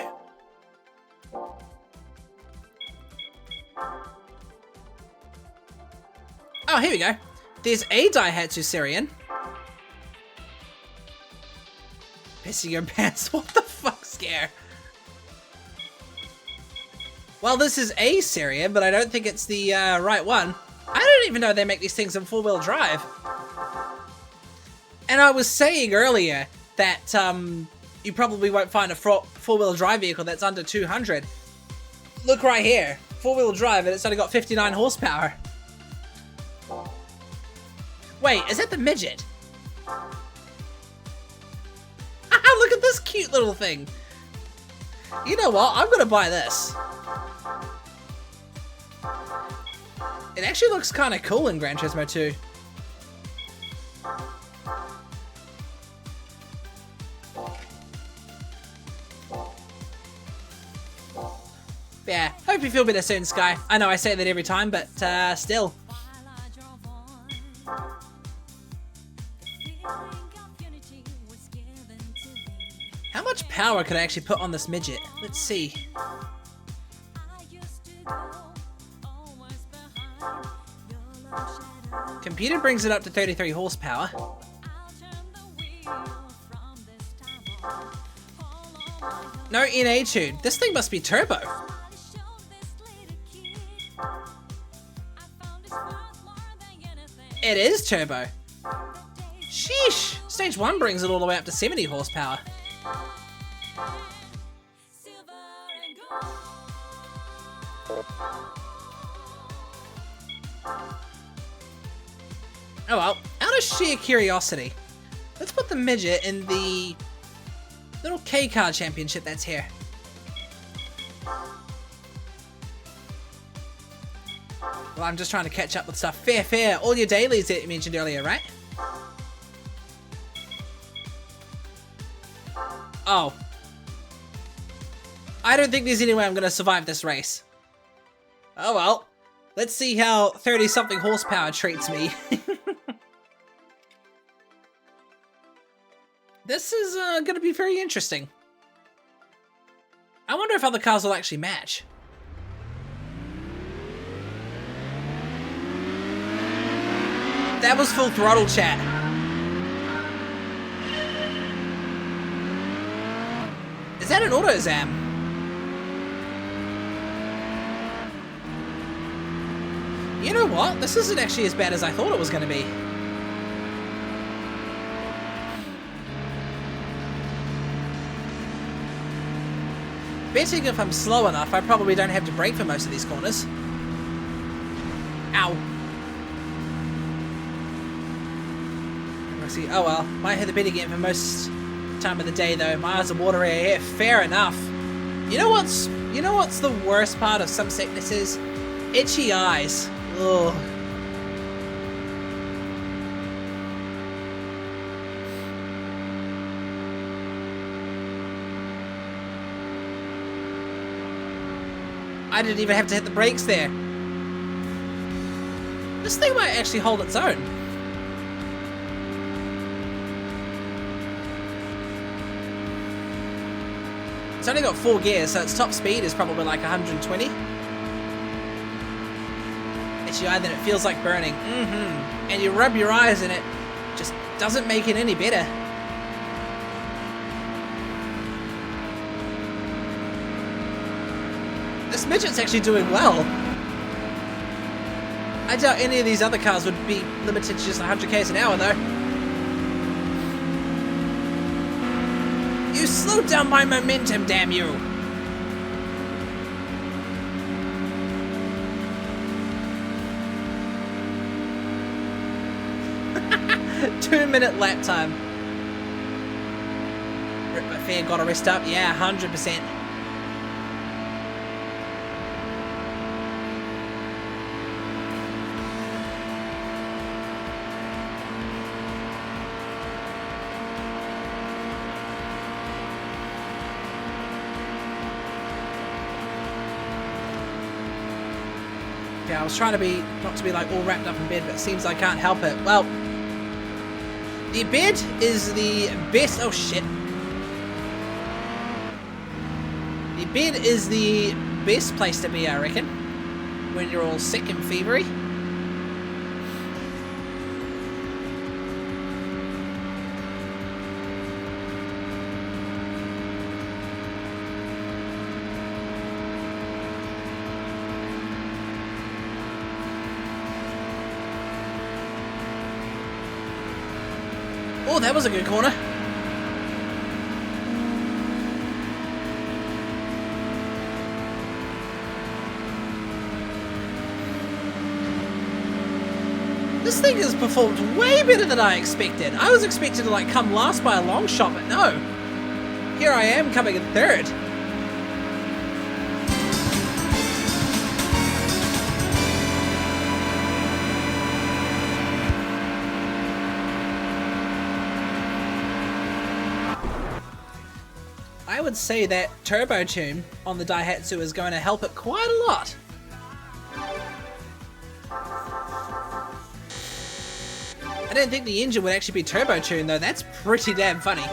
Oh, here we go. There's a Daihatsu Syrian. Pissing your pants. What the fuck, Scare? Well, this is a Syrian, but I don't think it's the right one. I don't even know they make these things in 4-wheel drive. And I was saying earlier that you probably won't find a 4-wheel drive vehicle that's under 200. Look right here. 4-wheel drive, and it's only got 59 horsepower. Wait, is that the midget? Look at this cute little thing. You know what? I'm gonna buy this. It actually looks kind of cool in Gran Turismo 2. Yeah, hope you feel better soon, Sky. I know I say that every time, but still. How much power could I actually put on this midget? Let's see. Computer brings it up to 33 horsepower. No NA tune. This thing must be turbo. It is turbo. Sheesh. Stage 1 brings it all the way up to 70 horsepower. Oh well, out of sheer curiosity, let's put the midget in the little K-Car championship that's here. Well, I'm just trying to catch up with stuff. Fair. All your dailies that you mentioned earlier, right? Oh. I don't think there's any way I'm going to survive this race. Oh well. Let's see how 30-something horsepower treats me. This is going to be very interesting. I wonder if other cars will actually match. That was full throttle, chat. Is that an AutoZam? You know what? This isn't actually as bad as I thought it was going to be. Betting if I'm slow enough, I probably don't have to brake for most of these corners. Ow. See, oh well, might hit the bed again for most time of the day though. My eyes are watery here. Fair enough. You know what's the worst part of some sicknesses? Itchy eyes. Oh. I didn't even have to hit the brakes there. This thing might actually hold its own. It's only got 4 gears, so its top speed is probably like 120. HUI, then it feels like burning. And you rub your eyes and it just doesn't make it any better. This midget's actually doing well. I doubt any of these other cars would be limited to just 100 k's an hour though. You slowed down my momentum, damn you! Two-minute lap time. Rip my fan, gotta rest up. Yeah, 100%. Yeah, I was trying to be, not to be like all wrapped up in bed, but it seems I can't help it. Well, the bed is the best, oh shit. The bed is the best place to be, I reckon, when you're all sick and fevery. Oh, that was a good corner. This thing has performed way better than I expected. I was expecting to like come last by a long shot, but no. Here I am coming in third. I would say that turbo tune on the Daihatsu is going to help it quite a lot. I didn't think the engine would actually be turbo tuned though. That's pretty damn funny.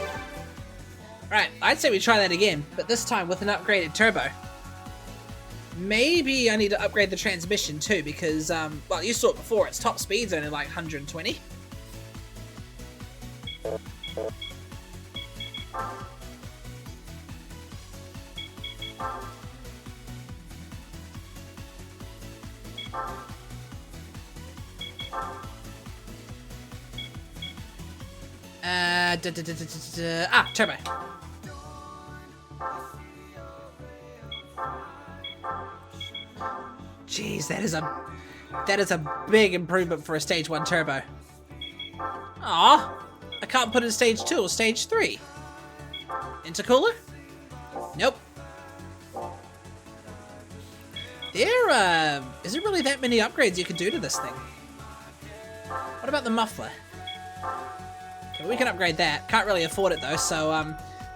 Right, I'd say we try that again, but this time with an upgraded turbo. Maybe I need to upgrade the transmission too because, well, you saw it before, its top speed's only like 120. Turbo. Jeez, that is a big improvement for a stage 1 turbo. Aw, I can't put it in stage 2 or stage 3. Intercooler? Nope. There isn't really that many upgrades you can do to this thing. What about the muffler? Okay, we can upgrade that. Can't really afford it though, so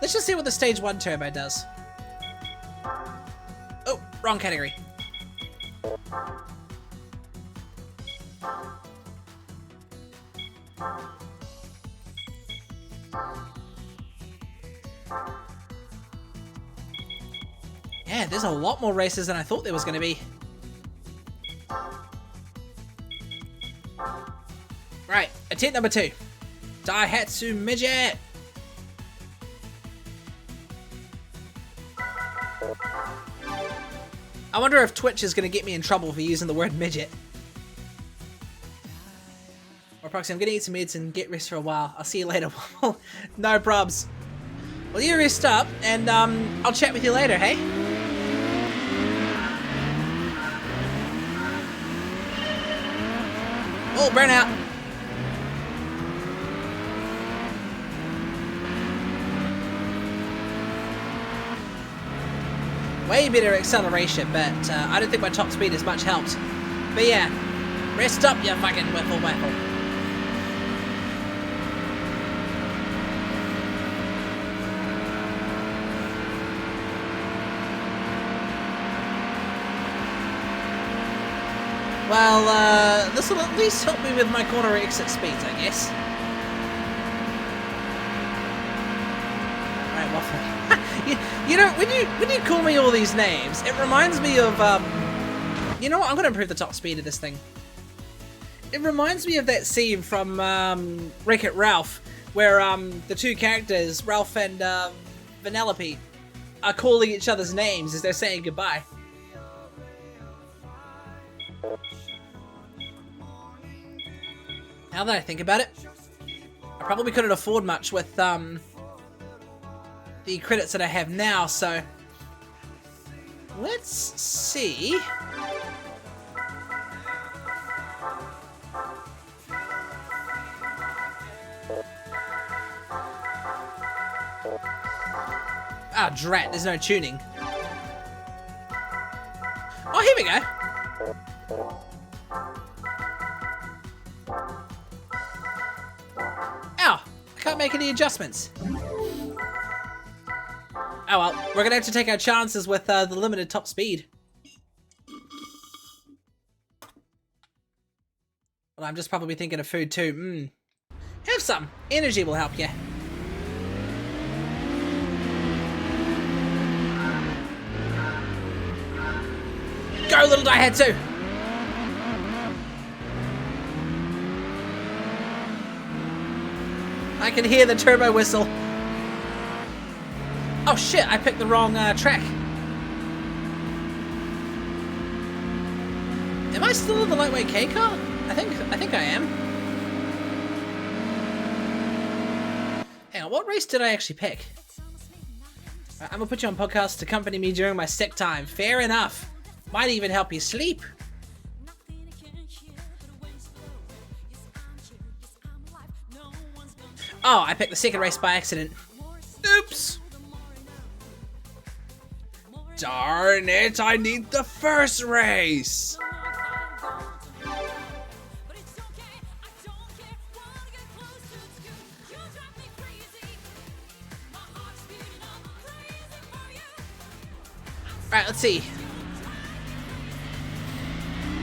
let's just see what the stage 1 turbo does. Oh, wrong category. Yeah, there's a lot more races than I thought there was going to be. Right, attempt number 2. Daihatsu Midget! I wonder if Twitch is going to get me in trouble for using the word midget. Or Proxy, I'm going to eat some meds and get rest for a while. I'll see you later. No probs. Well, you rest up, and I'll chat with you later, hey? Oh, burnout. Way better acceleration, but I don't think my top speed is much helped. But yeah, Rest up, you fucking whiffle waffle. Well, this will at least help me with my corner exit speeds, I guess. Alright, waffle. you know, when you call me all these names, it reminds me of, you know what, I'm gonna improve the top speed of this thing. It reminds me of that scene from Wreck-It Ralph, where the two characters, Ralph and Vanellope, are calling each other's names as they're saying goodbye. Now that I think about it, I probably couldn't afford much with the credits that I have now, so let's see. Ah, drat, there's no tuning. Oh, here we go. Ow, I can't make any adjustments. Oh well, we're gonna have to take our chances with the limited top speed. Well, I'm just probably thinking of food too. Have some. Energy will help you. Go, little Daihatsu! I can hear the turbo whistle. Oh shit, I picked the wrong track. Am I still in the lightweight K car? I think I am. Hang on, what race did I actually pick? I'm gonna put you on podcast to accompany me during my sick time. Fair enough. Might even help you sleep. Oh, I picked the second race by accident. Oops. Darn it, I need the first race. Alright, let's see.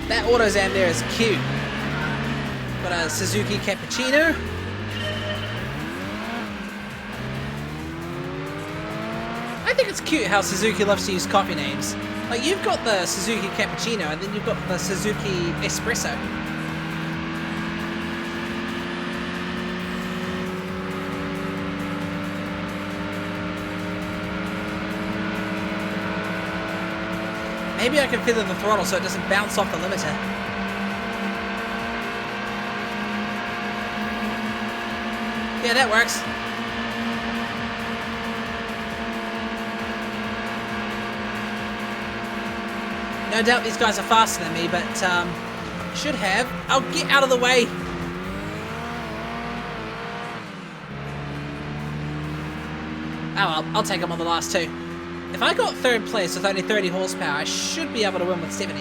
That AutoZan there is cute. Got a Suzuki Cappuccino. I think it's cute how Suzuki loves to use coffee names. Like, you've got the Suzuki Cappuccino and then you've got the Suzuki Espresso. Maybe I can feather the throttle so it doesn't bounce off the limiter. Yeah, that works. No doubt these guys are faster than me, but should have. I'll get out of the way. Oh well, I'll take them on the last two. If I got third place with only 30 horsepower, I should be able to win with 70.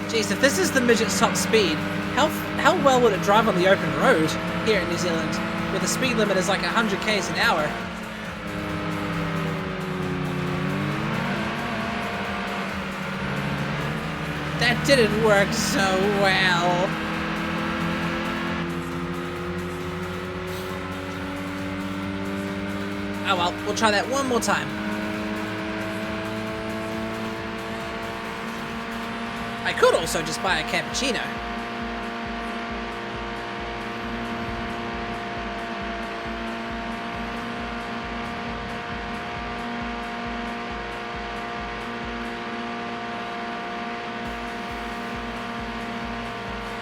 Jeez, if this is the midget's top speed, how well would it drive on the open road here in New Zealand, where the speed limit is like 100 k's an hour? That didn't work so well. Oh well, we'll try that one more time. I could also just buy a cappuccino.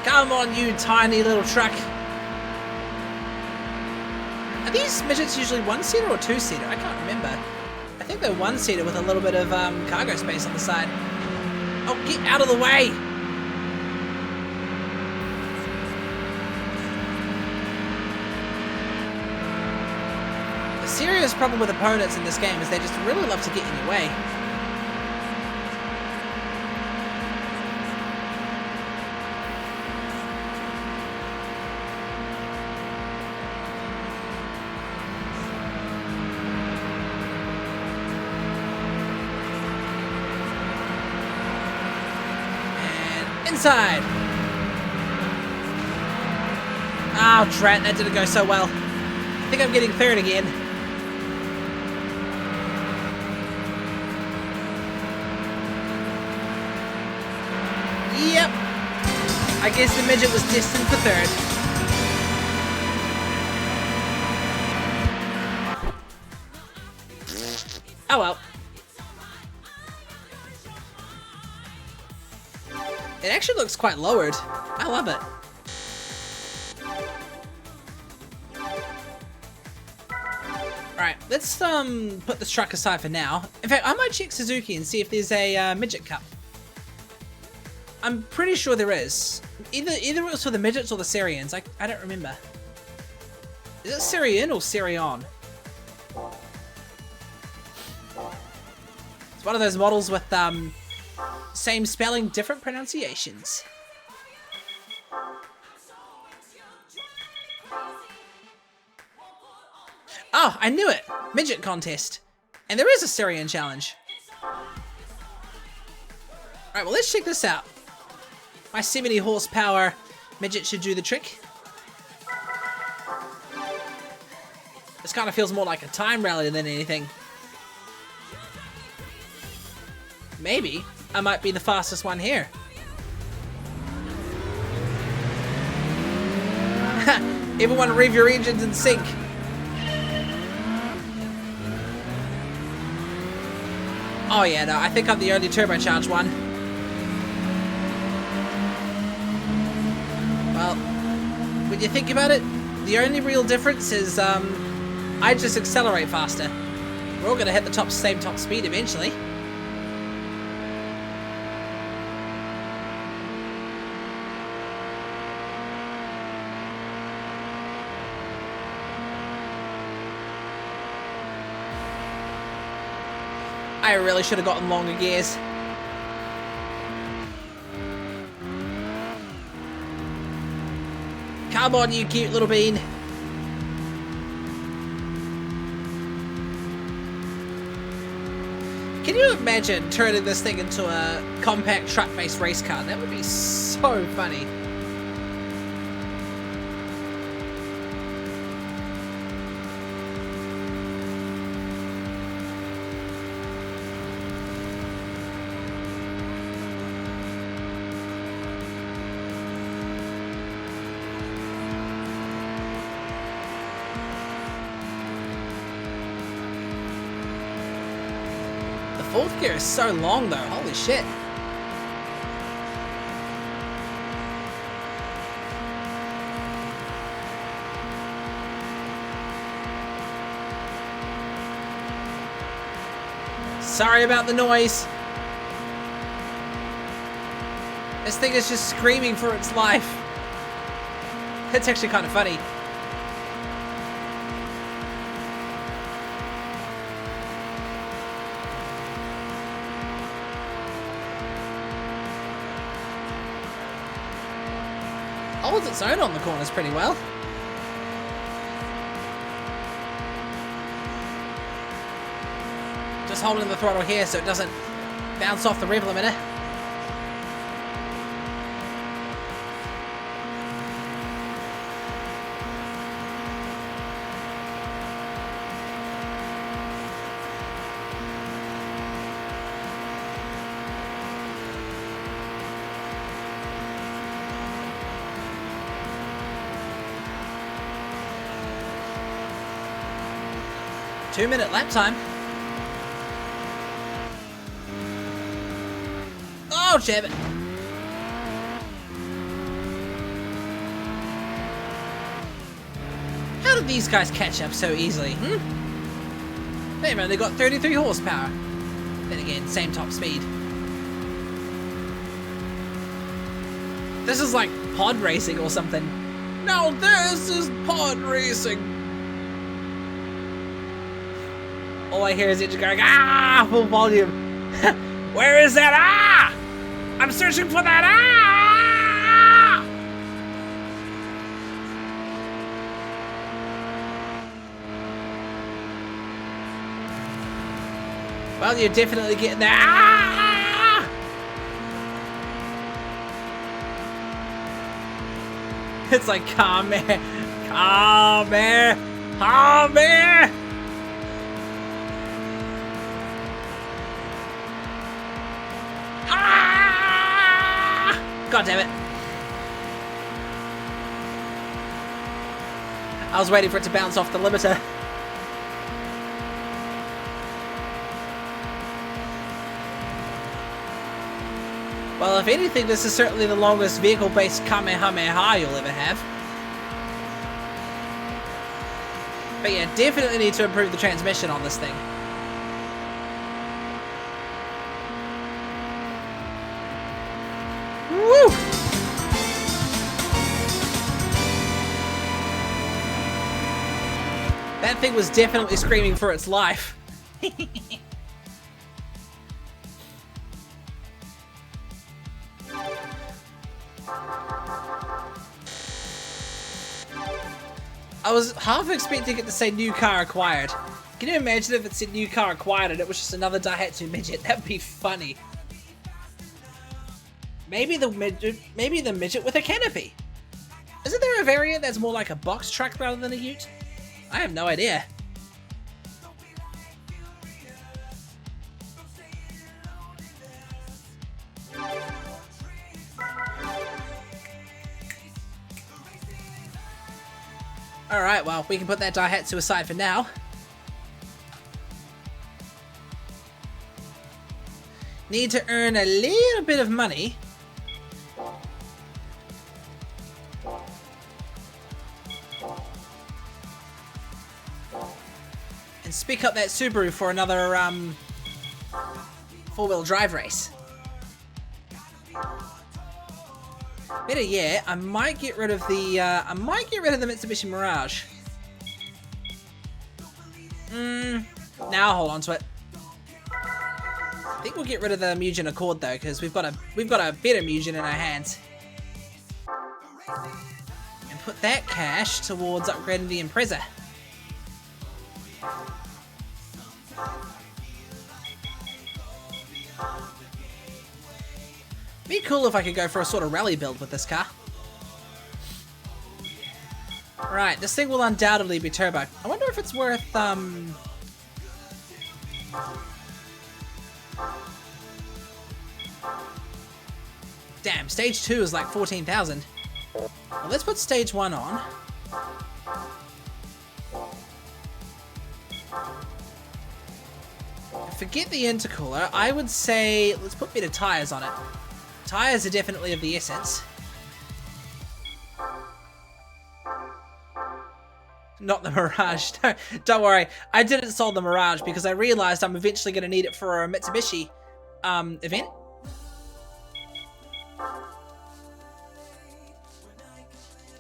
Come on, you tiny little truck. Are these midgets usually one-seater or two-seater? I can't remember. I think they're one-seater with a little bit of cargo space on the side. Oh, get out of the way! The serious problem with opponents in this game is they just really love to get in your way. And inside. Oh, drat, that didn't go so well. I think I'm getting third again. Yep. I guess the midget was destined for third. Oh well. It actually looks quite lowered. I love it. Alright, let's put this truck aside for now. In fact, I might check Suzuki and see if there's a midget cup. I'm pretty sure there is. Either it was for the midgets or the Syrians. I don't remember. Is it Syrian or Syrian? It's one of those models with same spelling, different pronunciations. Oh, I knew it! Midget contest. And there is a Syrian challenge. Alright, well let's check this out. My 70 horsepower midget should do the trick. This kind of feels more like a time rally than anything. Maybe I might be the fastest one here. Everyone rev your engines in sync. Oh yeah, no, I think I'm the only turbocharged one. Well, when you think about it, the only real difference is I just accelerate faster. We're all gonna hit the same top speed eventually. I really should have gotten longer gears. Come on, you cute little bean. Can you imagine turning this thing into a compact truck-based race car? That would be so funny. Fourth gear is so long though, holy shit. Sorry about the noise. This thing is just screaming for its life. It's actually kind of funny. Holds its own on the corners pretty well. Just holding the throttle here so it doesn't bounce off the rev limiter. Two-minute lap time. Oh, damn it. How did these guys catch up so easily, They've only got 33 horsepower. Then again, same top speed. This is like pod racing or something. Now this is pod racing. All I hear is engine going, ah, full volume. Where is that? Ah! I'm searching for that. Ah! Well, you're definitely getting there. Ah! It's like, come here, come here, come here. Ah! God damn it. I was waiting for it to bounce off the limiter. Well, if anything, this is certainly the longest vehicle-based Kamehameha you'll ever have. But yeah, definitely need to improve the transmission on this thing. Woo! That thing was definitely screaming for its life. I was half expecting it to say new car acquired. Can you imagine if it said new car acquired and it was just another Daihatsu midget? That'd be funny. Maybe the midget with a canopy. Isn't there a variant that's more like a box truck rather than a ute? I have no idea. Alright, well, we can put that Daihatsu aside for now. Need to earn a little bit of money. And speak up that Subaru for another, four-wheel drive race. Better yet, I might get rid of the Mitsubishi Mirage. Now I'll hold on to it. I think we'll get rid of the Mugen Accord though, because we've got a better Mugen in our hands. And put that cash towards upgrading the Impreza. Be cool if I could go for a sort of rally build with this car. Right, this thing will undoubtedly be turbo. I wonder if it's worth, Damn, stage 2 is like 14,000. Well, let's put stage 1 on. Forget the intercooler. I would say let's put better tires on it. Tires are definitely of the essence. Not the Mirage. Don't worry. I didn't sell the Mirage because I realized I'm eventually going to need it for a Mitsubishi event.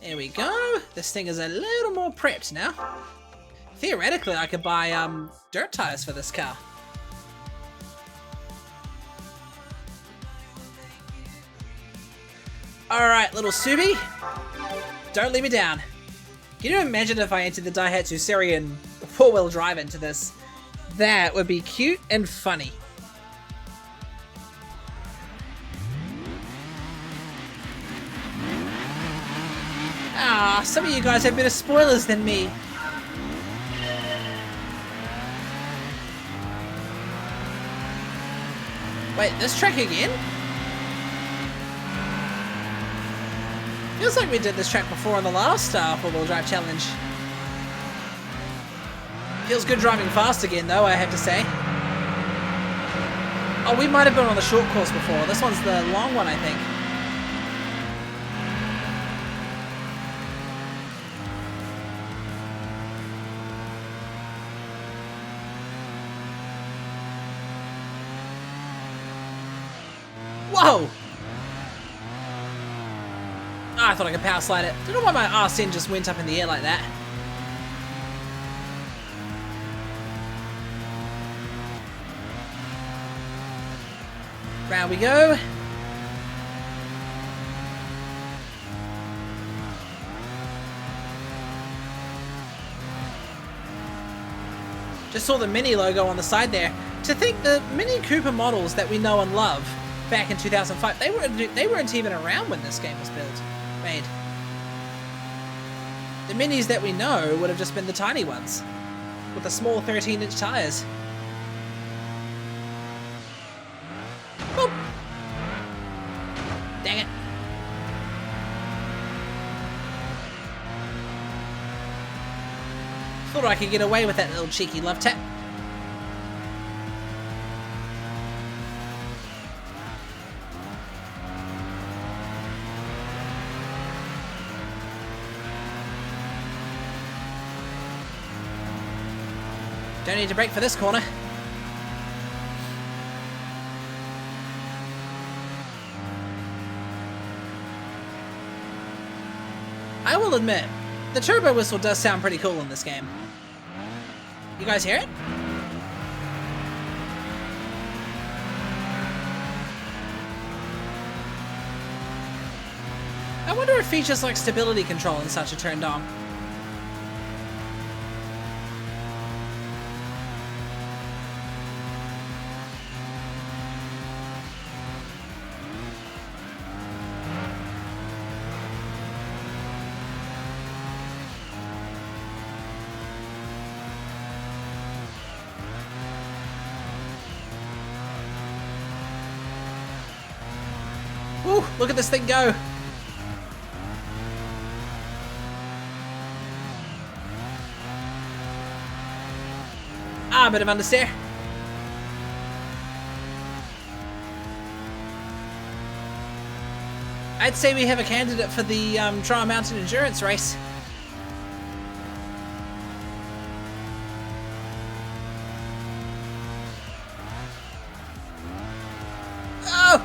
There we go. This thing is a little more prepped now. Theoretically, I could buy dirt tires for this car. Alright, little Subi. Don't leave me down. Can you imagine if I entered the Daihatsu Serian four-wheel drive into this? That would be cute and funny. Ah, some of you guys have better spoilers than me. Wait, this track again? Feels like we did this track before on the last four-wheel drive challenge. Feels good driving fast again, though, I have to say. Oh, we might have been on the short course before. This one's the long one, I think. Whoa! Oh, I thought I could power slide it. Don't know why my RSN just went up in the air like that. Round we go. Just saw the Mini logo on the side there. To think the Mini Cooper models that we know and love back in 2005, they weren't even around when this game was made. The Minis that we know would have just been the tiny ones with the small 13-inch tires. Boop. Dang it. Thought I could get away with that little cheeky love tap. Don't need to brake for this corner. I will admit, the turbo whistle does sound pretty cool in this game. You guys hear it? I wonder if features like stability control and such are turned on. Woo, look at this thing go. Ah, a bit of understeer. I'd say we have a candidate for the Trial Mountain Endurance race. Oh!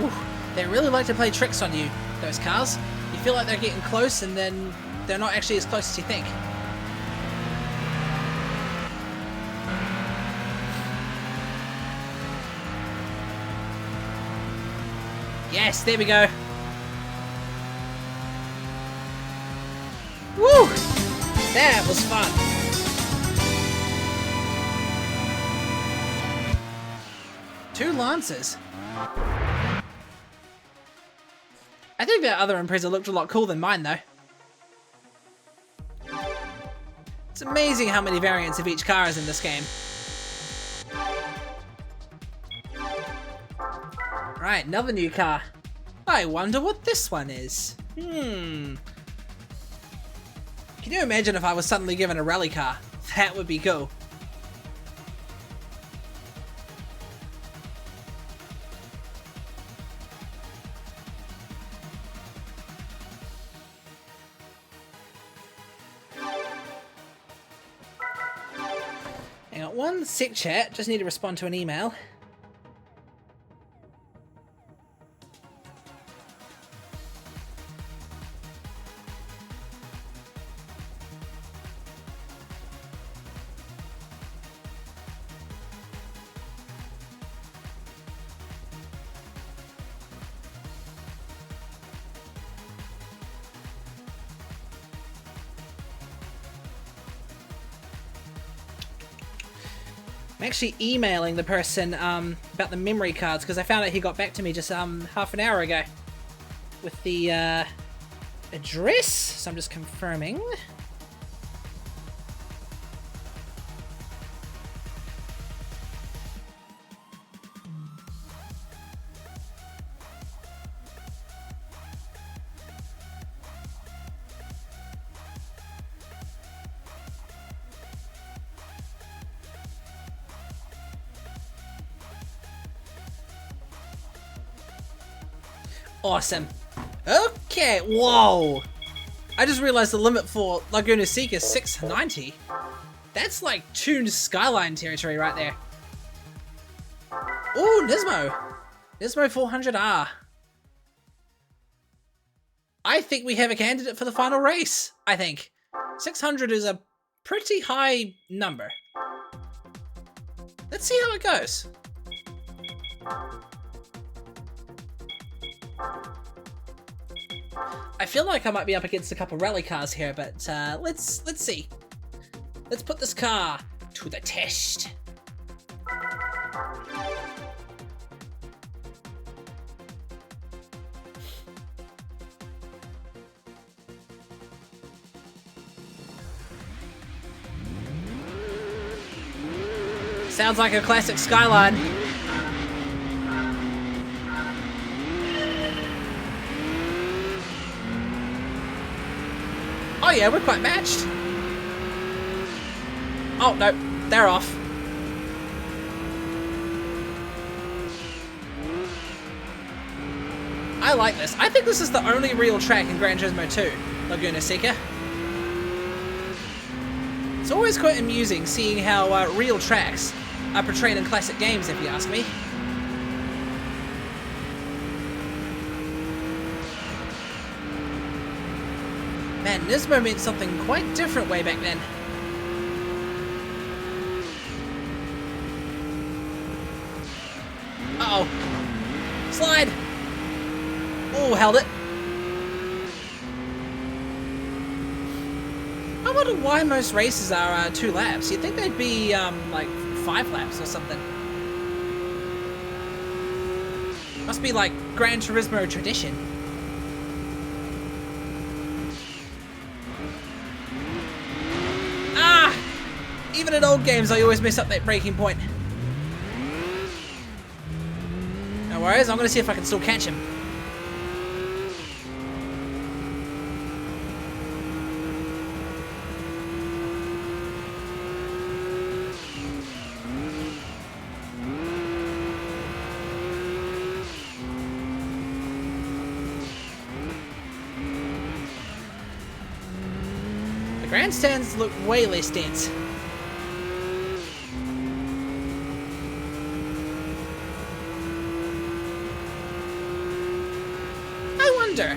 Ooh, they really like to play tricks on you, those cars. You feel like they're getting close and then they're not actually as close as you think. Yes, there we go. Woo! That was fun. Two Lancers. I think that other Impreza looked a lot cooler than mine, though. It's amazing how many variants of each car is in this game. Right, another new car. I wonder what this one is. Can you imagine if I was suddenly given a rally car? That would be cool. Hang on, one sec chat, just need to respond to an email. I'm actually emailing the person about the memory cards because I found out he got back to me just half an hour ago with the address. So I'm just confirming. Awesome. Okay, whoa. I just realized the limit for Laguna Seca is 690. That's like tuned Skyline territory right there. Ooh, Nismo. Nismo 400R. I think we have a candidate for the final race, I think. 600 is a pretty high number. Let's see how it goes. I feel like I might be up against a couple rally cars here, but let's see. Let's put this car to the test. Sounds like a classic Skyline. Oh yeah, we're quite matched. Oh no, they're off. I like this. I think this is the only real track in Gran Turismo 2, Laguna Seca. It's always quite amusing seeing how real tracks are portrayed in classic games, if you ask me. Man, Nismo meant something quite different way back then. Uh-oh. Slide! Oh, held it. I wonder why most races are 2 laps. You'd think they'd be, like, 5 laps or something. Must be like Gran Turismo tradition. Ah! Even in old games, I always mess up that braking point. No worries, I'm gonna see if I can still catch him. Grandstands look way less dense. I wonder,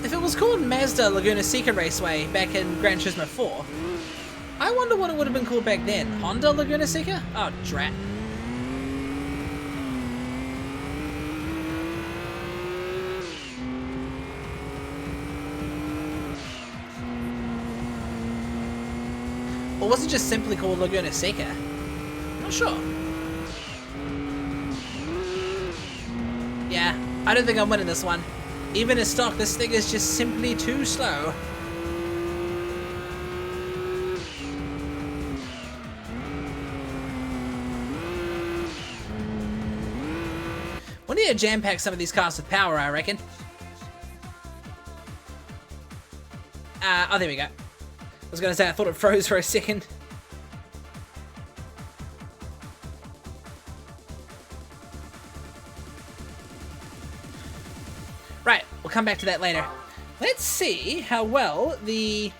if it was called Mazda Laguna Seca Raceway back in Gran Turismo 4, I wonder what it would have been called back then. Honda Laguna Seca? Oh, drat. Or was it just simply called Laguna Seca? Not sure. Yeah, I don't think I'm winning this one. Even in stock, this thing is just simply too slow. We need to jam-pack some of these cars with power, I reckon. Oh, there we go. I was gonna say, I thought it froze for a second. Right, we'll come back to that later. Let's see how well that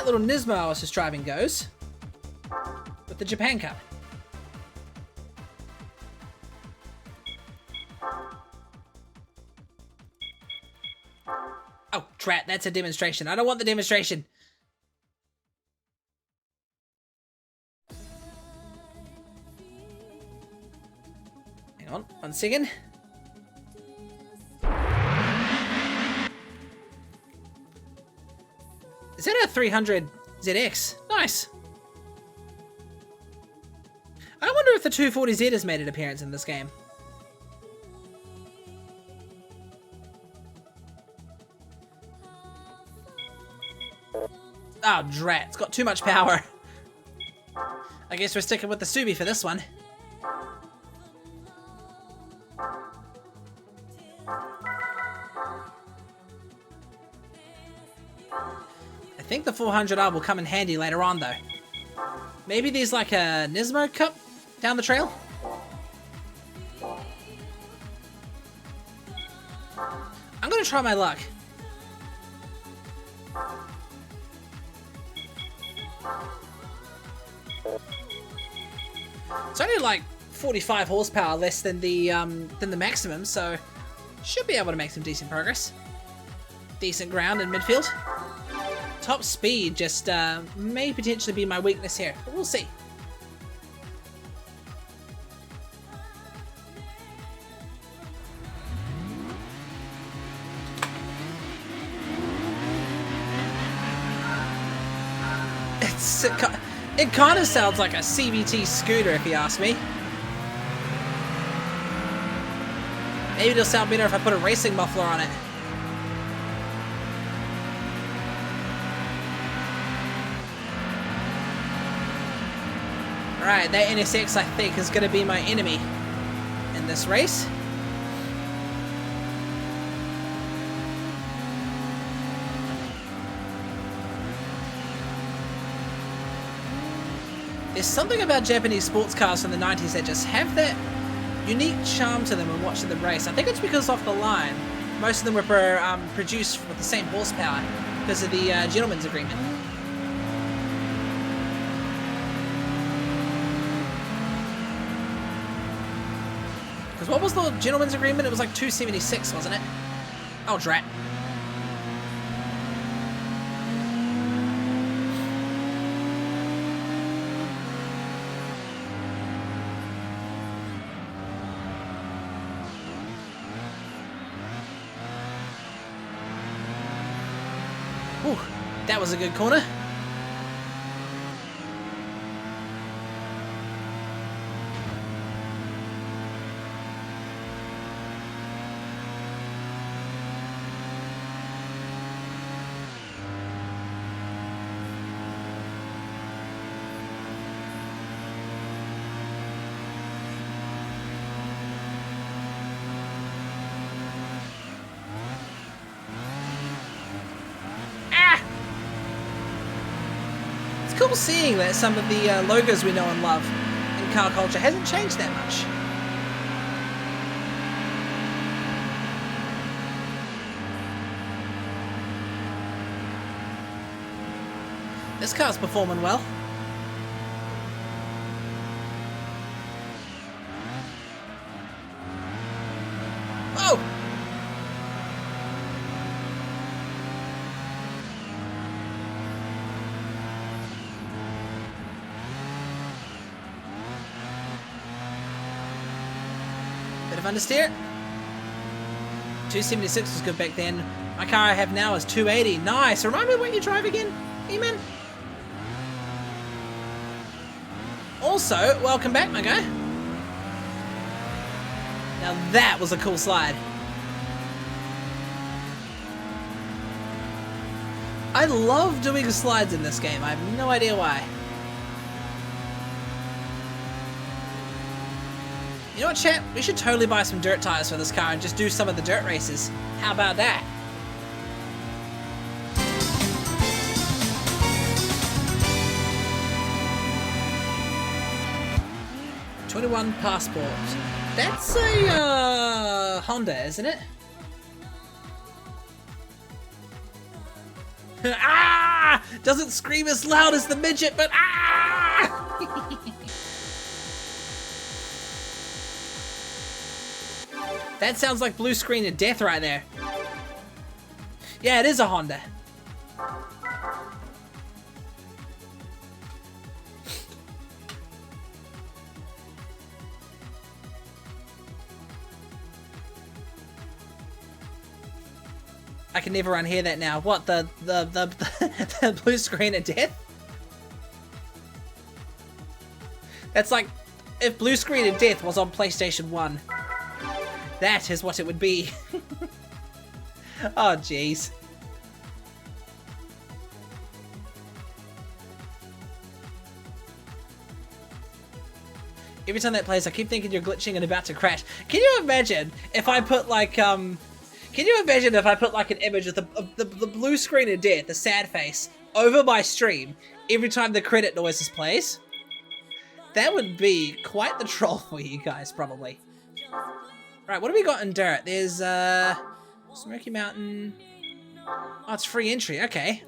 little Nismo I was just driving goes with the Japan Cup. Oh, drat, that's a demonstration. I don't want the demonstration. Hang on, 1 second. Is that a 300 ZX? Nice. I wonder if the 240Z has made an appearance in this game. Oh, drat. It's got too much power. I guess we're sticking with the Subi for this one. I think the 400R will come in handy later on, though. Maybe there's like a Nismo Cup down the trail? I'm gonna try my luck. It's only like 45 horsepower less than the maximum, so Should be able to make some decent progress. Decent ground in midfield. Top speed just may potentially be my weakness here, but we'll see. It kind of sounds like a CVT scooter if you ask me. Maybe it'll sound better if I put a racing muffler on it. Alright, that NSX I think is going to be my enemy in this race. There's something about Japanese sports cars from the 90s that just have that unique charm to them when watching them race. I think it's because off the line, most of them were produced with the same horsepower because of the gentleman's agreement. Because what was the gentleman's agreement? It was like 276, wasn't it? Oh, drat. Ooh, that was a good corner. Cool seeing that some of the logos we know and love in car culture hasn't changed that much. This car's performing well. Oh! Bit of understeer. 276 was good back then. My car I have now is 280. Nice. Remind me what you drive again, E-Man? Also, welcome back, my guy. Now that was a cool slide. I love doing slides in this game. I have no idea why. You know what, chat? We should totally buy some dirt tires for this car and just do some of the dirt races. How about that? '21 Passport. That's a Honda, isn't it? Ah! Doesn't scream as loud as the midget, but ah! That sounds like blue screen of death right there. Yeah, it is a Honda. I can never unhear that now. What, the blue screen of death? That's like if blue screen of death was on PlayStation 1. That is what it would be. Oh, jeez. Every time that plays, I keep thinking you're glitching and about to crash. Can you imagine if I put like, Can you imagine if I put like an image of the blue screen of death, the sad face, over my stream every time the credit noises plays? That would be quite the troll for you guys, probably. Right, what do we got in dirt? There's, Smoky Mountain. Oh, it's free entry. Okay.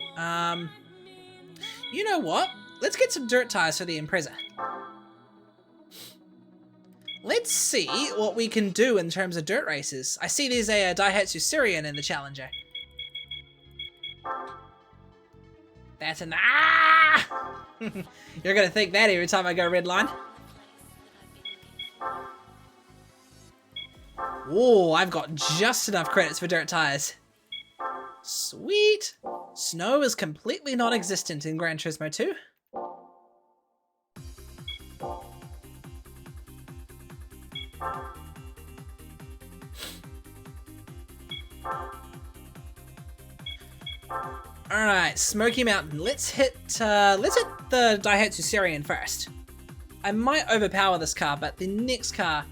You know what? Let's get some dirt tires for the Impreza. Let's see what we can do in terms of dirt races. I see there's a Daihatsu Syrian in the Challenger. That's an ah! You're gonna think that every time I go red line. Whoa, I've got just enough credits for dirt tires. Sweet. Snow is completely non-existent in Gran Turismo 2. Alright, Smoky Mountain. Let's hit the Daihatsu Syrian first. I might overpower this car, but the next car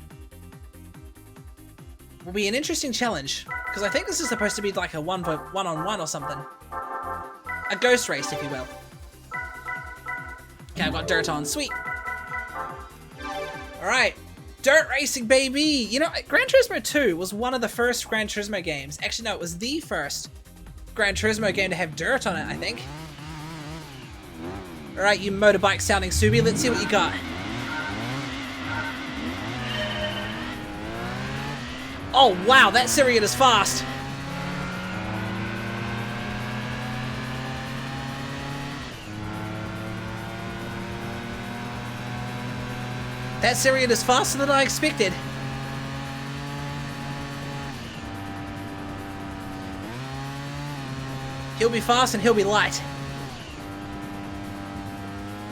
will be an interesting challenge, because I think this is supposed to be like a one-on-one or something. A ghost race, if you will. Okay, I've got dirt on. Sweet. Alright. Dirt racing, baby! You know, Gran Turismo 2 was one of the first Gran Turismo games. Actually, no, it was the first Gran Turismo game to have dirt on it, I think. Alright, you motorbike sounding Subi, let's see what you got. Oh wow, that Syrian is fast. That Syrian is faster than I expected. He'll be fast and he'll be light.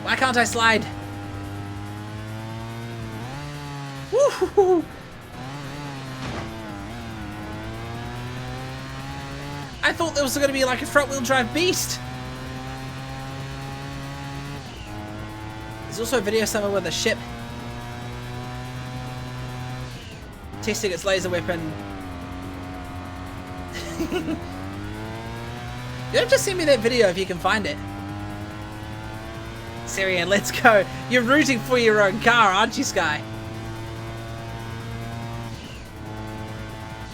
Why can't I slide? Woo-hoo-hoo. I thought there was going to be like a front-wheel drive beast. There's also a video somewhere with a ship testing its laser weapon. You have to send me that video if you can find it. Syrian, let's go. You're rooting for your own car, aren't you, Sky?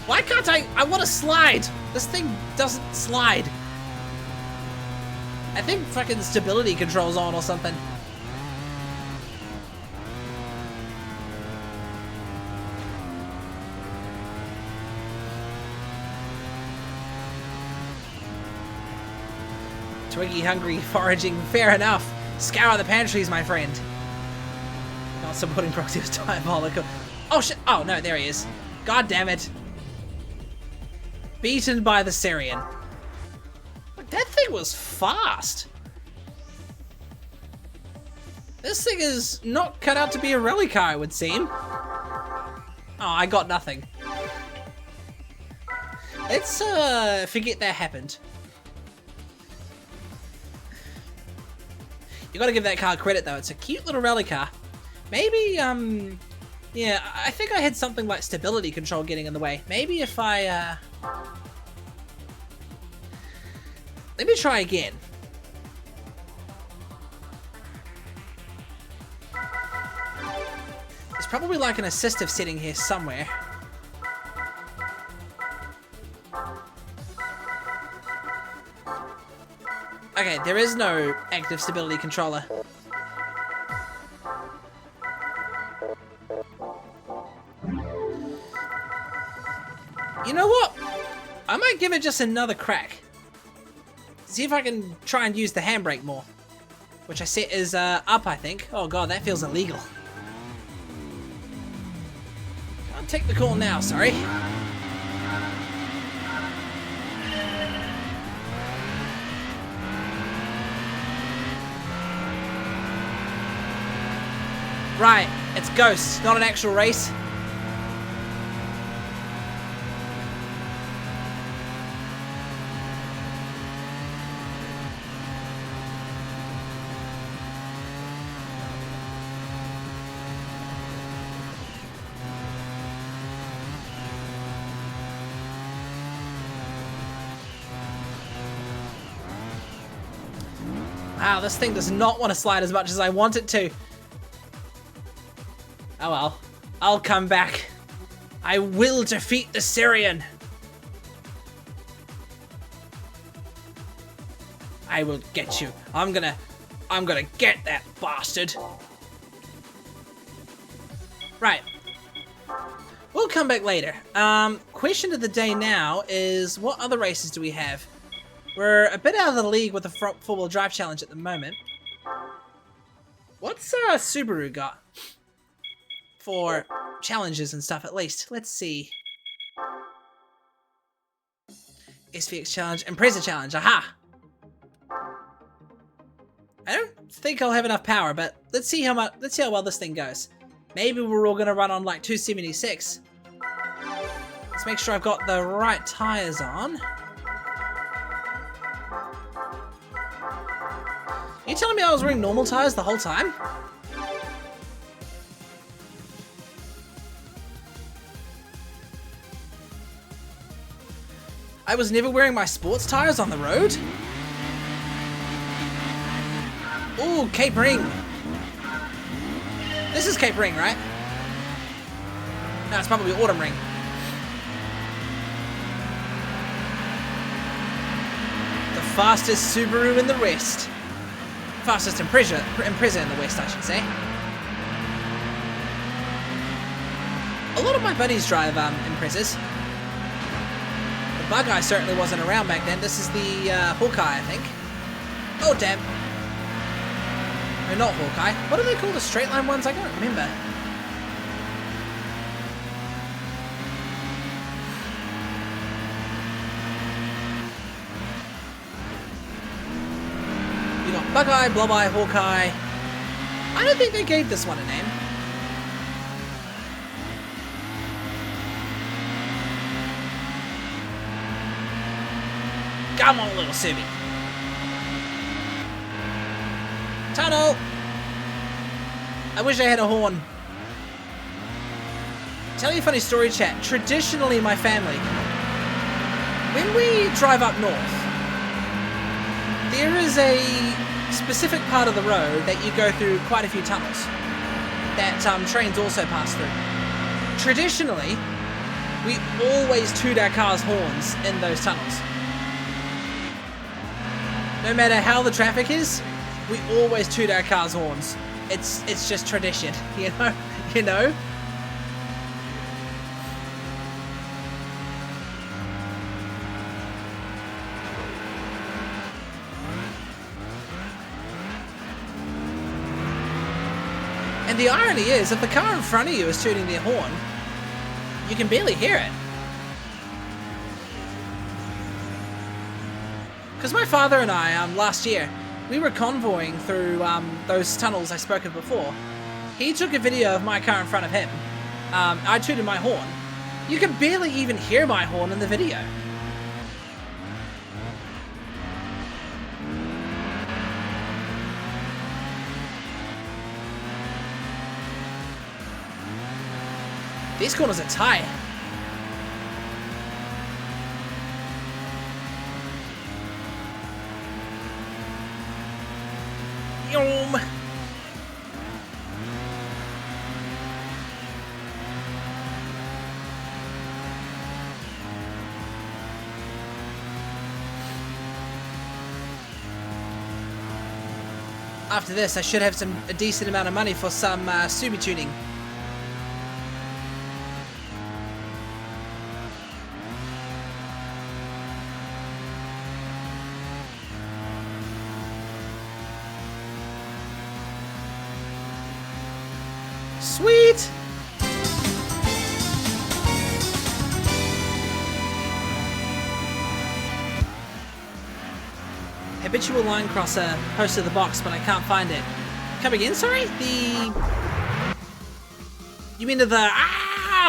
Why can't I want to slide. This thing doesn't slide. I think fucking stability control's on or something. Twiggy hungry foraging, fair enough. Scour the pantries, my friend. Not supporting proxy was diabolical. Oh shit, oh no, there he is. God damn it. Beaten by the Syrian. That thing was fast. This thing is not cut out to be a rally car, it would seem. Oh, I got nothing. Let's forget that happened. You gotta give that car credit though, it's a cute little rally car. Maybe, yeah, I think I had something like stability control getting in the way. Maybe if I, let me try again. There's probably like an assistive setting here somewhere. Okay, there is no active stability controller. You know what? I might give it just another crack. See if I can try and use the handbrake more. Which I set is up, I think. Oh god, that feels illegal. Can't take the call now, sorry. Right, it's Ghost, not an actual race. Wow, this thing does not want to slide as much as I want it to. Oh well, I'll come back. I will defeat the Syrian. I will get you. I'm gonna get that bastard. Right, We'll come back later. Question of the day now is, what other races do we have? We're a bit out of the league with the four-wheel drive challenge at the moment. What's Subaru got for challenges and stuff at least? Let's see. SVX challenge, Impreza challenge, aha! I don't think I'll have enough power, but let's see how well this thing goes. Maybe we're all gonna run on like 276. Let's make sure I've got the right tires on. Are you telling me I was wearing normal tires the whole time? I was never wearing my sports tires on the road? Ooh, Cape Ring. This is Cape Ring, right? No, it's probably Autumn Ring. The fastest Subaru in the West. Fastest Impreza in the West, I should say. A lot of my buddies drive Imprezas. The Bug Eye certainly wasn't around back then. This is the Hawkeye, I think. Oh, damn. No, not Hawkeye. What do they call the straight line ones? I can't remember. You got Bug Eye, Blob Eye, Hawkeye. I don't think they gave this one a name. Come on, little Subi. Tunnel! I wish I had a horn. Tell you a funny story, chat. Traditionally, my family, when we drive up north, there is a specific part of the road that you go through quite a few tunnels that trains also pass through. Traditionally, we always toot our cars' horns in those tunnels. No matter how the traffic is, we always toot our cars' horns. It's just tradition, you know? And the irony is, if the car in front of you is tooting their horn, you can barely hear it. Because my father and I, last year, we were convoying through those tunnels I spoke of before. He took a video of my car in front of him. I tooted my horn. You can barely even hear my horn in the video. These corners are tight. Yum. After this, I should have a decent amount of money for some Subi tuning. Sweet! Habitual line crosser posted the box, but I can't find it. Come again, sorry? You mean the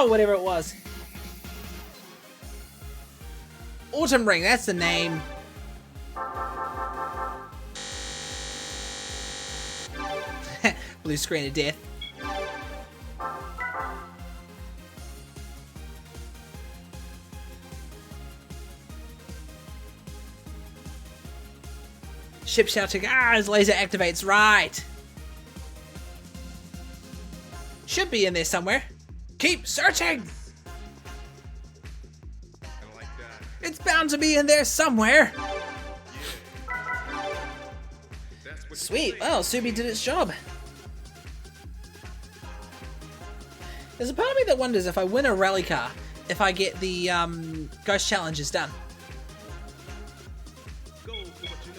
whatever it was. Autumn Ring, that's the name. Blue screen of death. Ship shouting, his laser activates, right. Should be in there somewhere. Keep searching. Like that. It's bound to be in there somewhere. Sweet, well, Subi did its job. There's a part of me that wonders if I win a rally car, if I get the ghost challenges done. Go for what you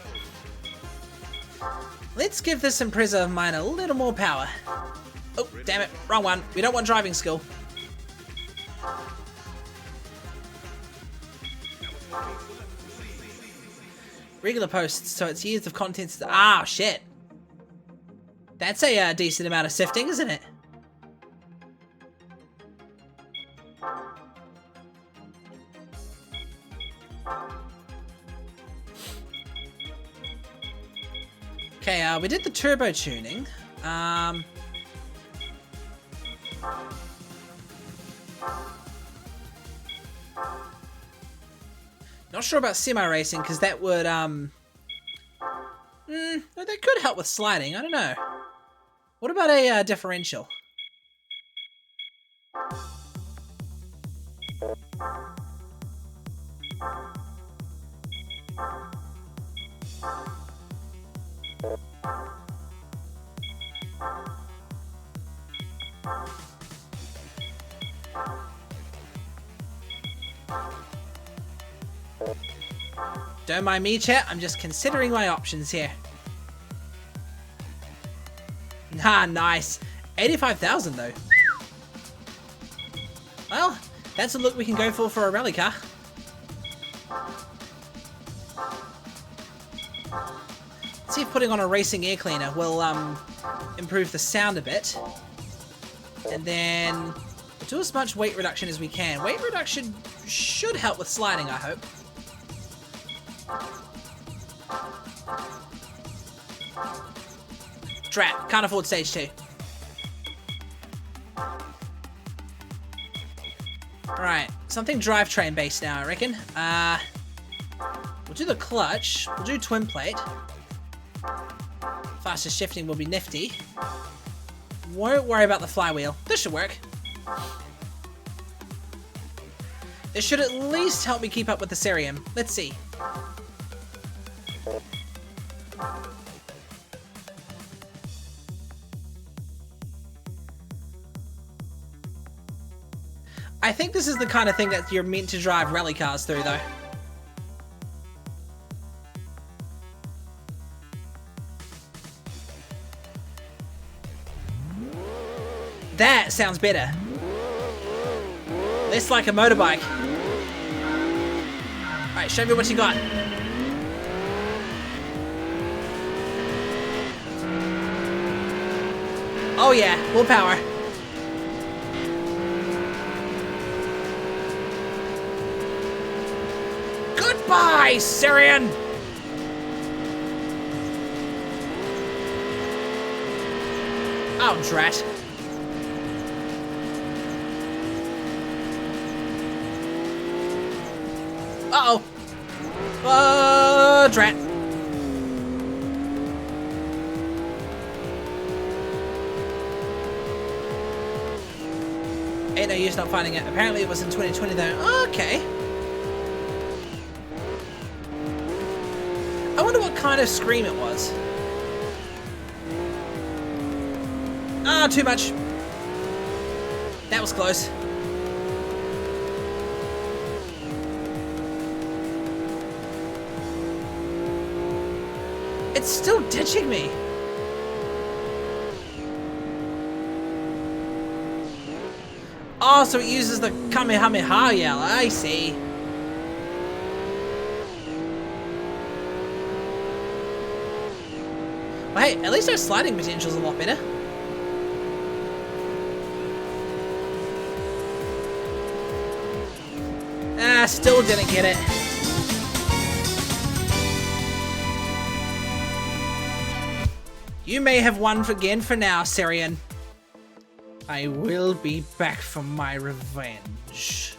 know. Let's give this Impreza of mine a little more power. Oh, damn it. Wrong one. We don't want driving skill. Regular posts, so it's years of contents. Ah, shit. That's a decent amount of sifting, isn't it? Okay, we did the turbo tuning. Not sure about semi-racing, because that would, that could help with sliding. I don't know. What about a differential? Don't mind me, chat. I'm just considering my options here. Ah, nice. 85,000 though. Well, that's a look we can go for a rally car. Let's see if putting on a racing air cleaner will improve the sound a bit. And then do as much weight reduction as we can. Weight reduction should help with sliding, I hope. Drat, can't afford stage 2. Alright, something drivetrain based now, I reckon. We'll do the clutch. We'll do twin plate. Faster shifting will be nifty. Won't worry about the flywheel. This should work. It should at least help me keep up with the Cerium. Let's see. I think this is the kind of thing that you're meant to drive rally cars through, though. That sounds better. Less like a motorbike. Alright, show me what you got. Oh yeah, willpower. Goodbye, Syrian! Oh, drat. Uh-oh. Drat. Ain't no use not finding it. Apparently it was in 2020 though. Okay. I wonder what kind of scream it was. Ah, too much. That was close. It's still ditching me. Oh, so it uses the Kamehameha yell. I see. Well, hey, at least our sliding potential's a lot better. Ah, still didn't get it. You may have won again for now, Syrian. I will be back for my revenge.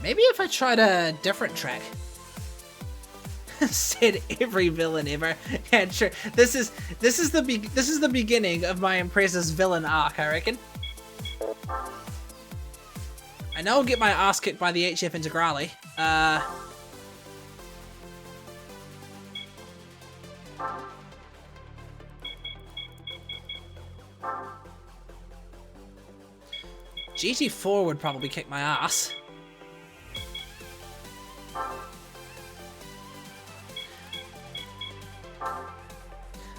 Maybe if I tried a different track. Said every villain ever. Yeah, sure. This is the beginning of my Impreza's villain arc, I reckon. I know I'll get my ass kicked by the HF Integrale. GT4 would probably kick my ass.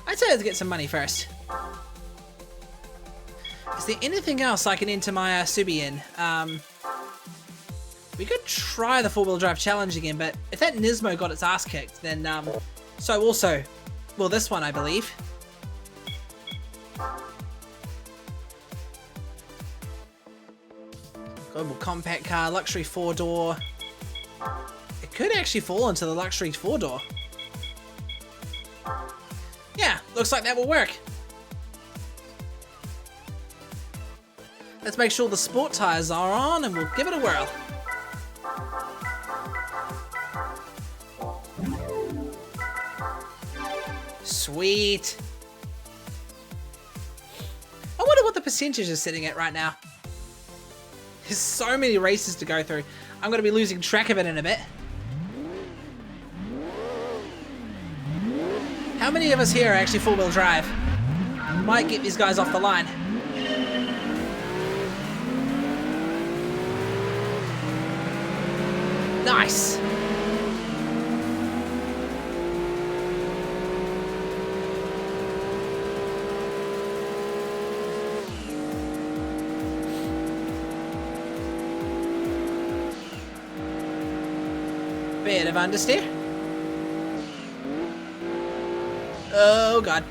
I'd say let's get some money first. Is there anything else I can enter my Subi in? We could try the 4-wheel drive challenge again, but if that Nismo got its ass kicked, then so also, well, this one I believe. Global compact car, luxury 4-door. It could actually fall into the luxury 4-door. Yeah, looks like that will work. Let's make sure the sport tires are on and we'll give it a whirl. Sweet. I wonder what the percentage is sitting at right now. There's so many races to go through. I'm going to be losing track of it in a bit. How many of us here are actually 4-wheel drive? Might get these guys off the line. Nice. Bit of understeer. Oh god.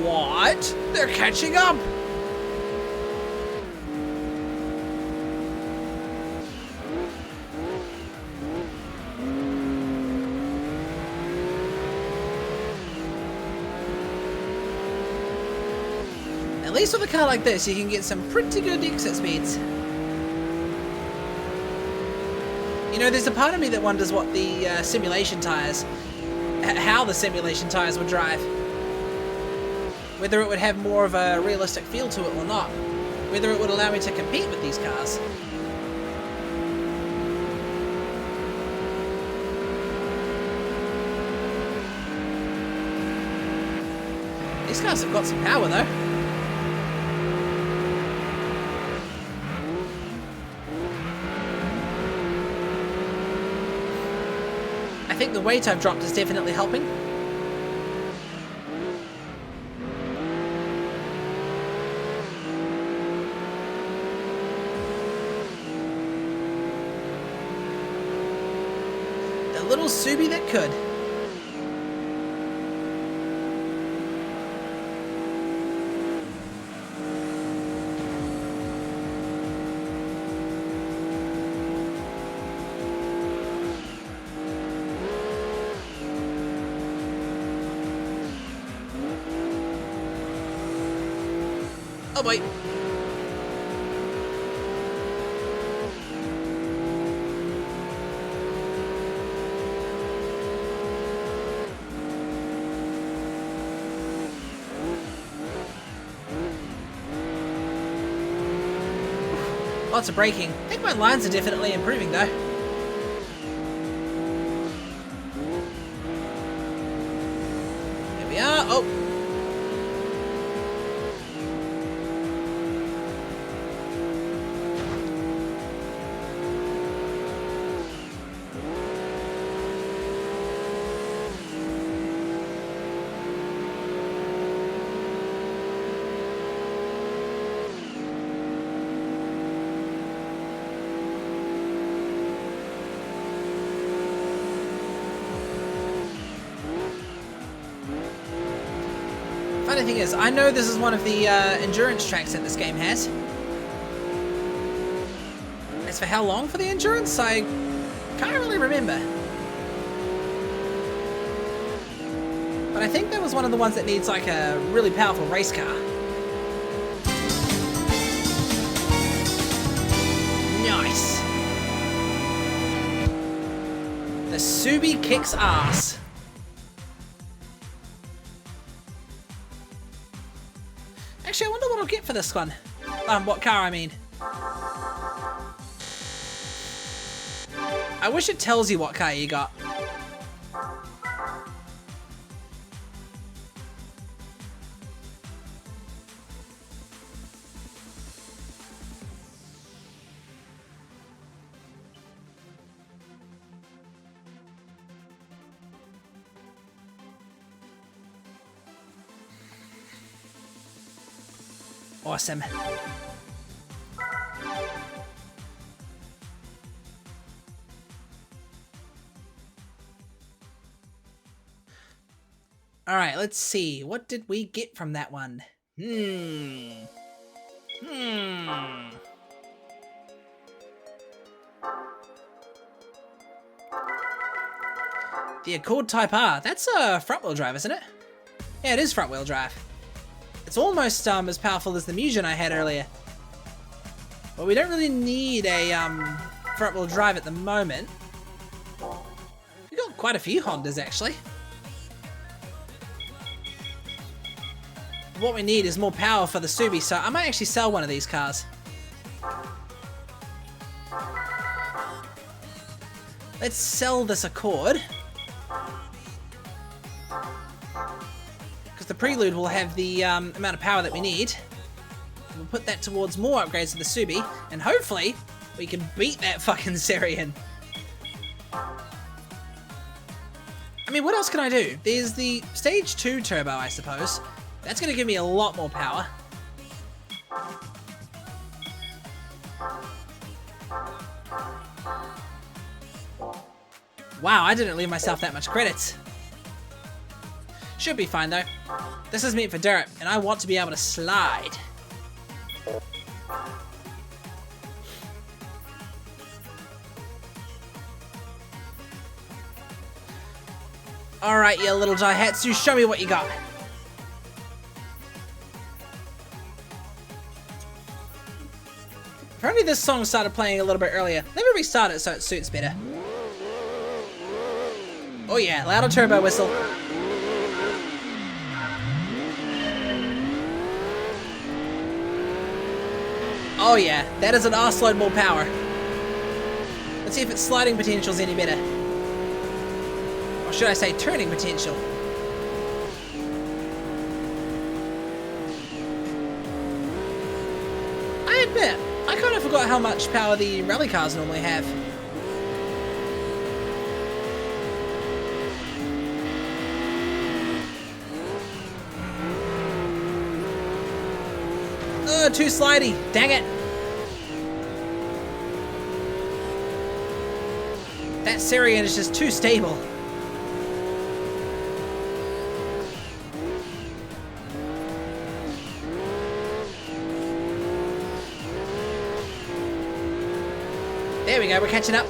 What? They're catching up. At least with a car like this, you can get some pretty good exit speeds. You know, there's a part of me that wonders what the simulation tires, how the simulation tires would drive. Whether it would have more of a realistic feel to it or not. Whether it would allow me to compete with these cars. These cars have got some power though. I think the weight I've dropped is definitely helping. The little Subi that could. Oh boy. Lots of braking. I think my lines are definitely improving though. Here we are. Oh. Funny thing is, I know this is one of the endurance tracks that this game has. As for how long for the endurance, I can't really remember. But I think that was one of the ones that needs like a really powerful race car. Nice. The Subi kicks ass. Actually, I wonder what I'll get for this one. What car, I mean. I wish it tells you what car you got. Awesome. All right, let's see. What did we get from that one? The Accord Type R. That's a front-wheel drive, isn't it? Yeah, it is front-wheel drive. It's almost as powerful as the Mugen I had earlier. But we don't really need a front-wheel drive at the moment. We've got quite a few Hondas, actually. What we need is more power for the Subi, so I might actually sell one of these cars. Let's sell this Accord. Because the Prelude will have the amount of power that we need. We'll put that towards more upgrades to the Subi, and hopefully we can beat that fucking Serian. I mean, what else can I do? There's the Stage 2 Turbo, I suppose. That's going to give me a lot more power. Wow, I didn't leave myself that much credit. Should be fine though. This is meant for dirt, and I want to be able to slide. Alright, you little Daihatsu, show me what you got. Apparently this song started playing a little bit earlier. Let me restart it so it suits better. Oh yeah, louder turbo whistle. Oh yeah, that is an arseload more power. Let's see if its sliding potential is any better. Or should I say turning potential? I admit, I kind of forgot how much power the rally cars normally have. Too slidey. Dang it. That Serian is just too stable. There we go, we're catching up.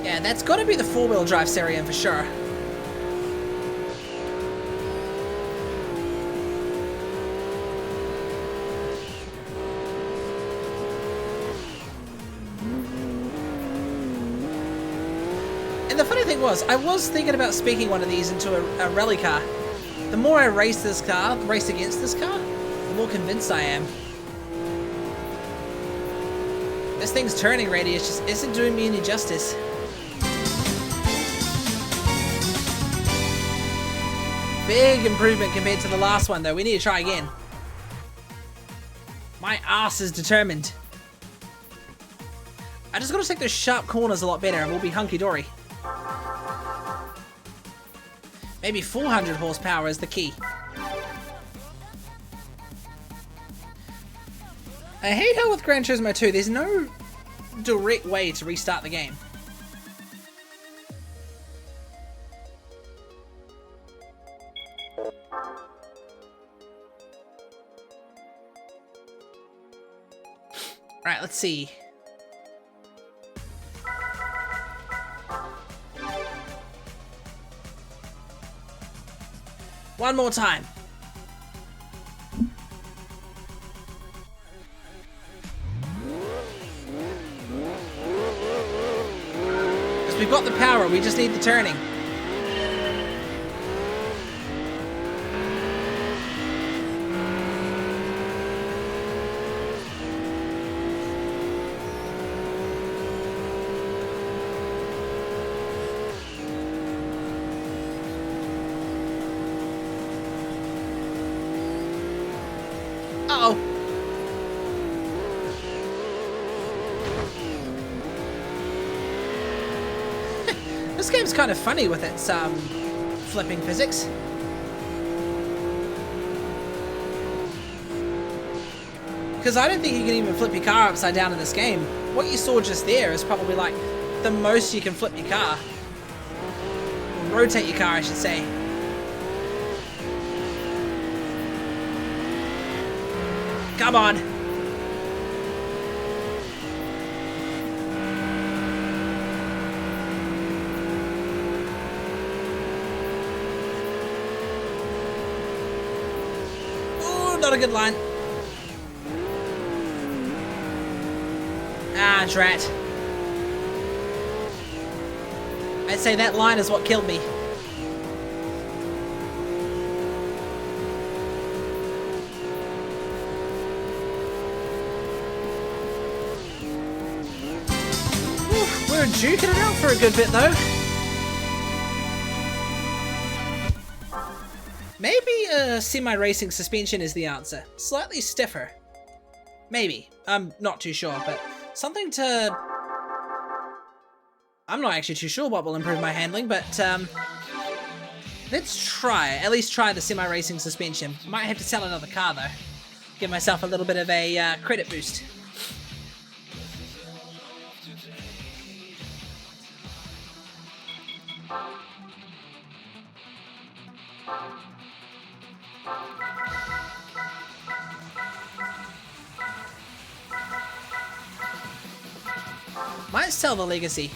Yeah, that's got to be the four-wheel drive Serian for sure. And the funny thing was, I was thinking about speaking one of these into a rally car. The more I race this car, race against this car, the more convinced I am. This thing's turning radius just isn't doing me any justice. Big improvement compared to the last one though. We need to try again. My ass is determined. I just gotta take those sharp corners a lot better and we'll be hunky-dory. Maybe 400 horsepower is the key. I hate how with Gran Turismo 2, there's no direct way to restart the game. Right, let's see. One more time. Because we've got the power, we just need the turning. This game's kind of funny with its flipping physics. Because I don't think you can even flip your car upside down in this game. What you saw just there is probably like the most you can flip your car. Or rotate your car, I should say. Come on. Oh, not a good line. Ah, drat. I'd say that line is what killed me. We're duking it out for a good bit, though. Maybe a semi-racing suspension is the answer. Slightly stiffer. Maybe. I'm not too sure, but something to... I'm not actually too sure what will improve my handling, but let's try. At least try the semi-racing suspension. Might have to sell another car, though. Give myself a little bit of a credit boost. Might sell the Legacy.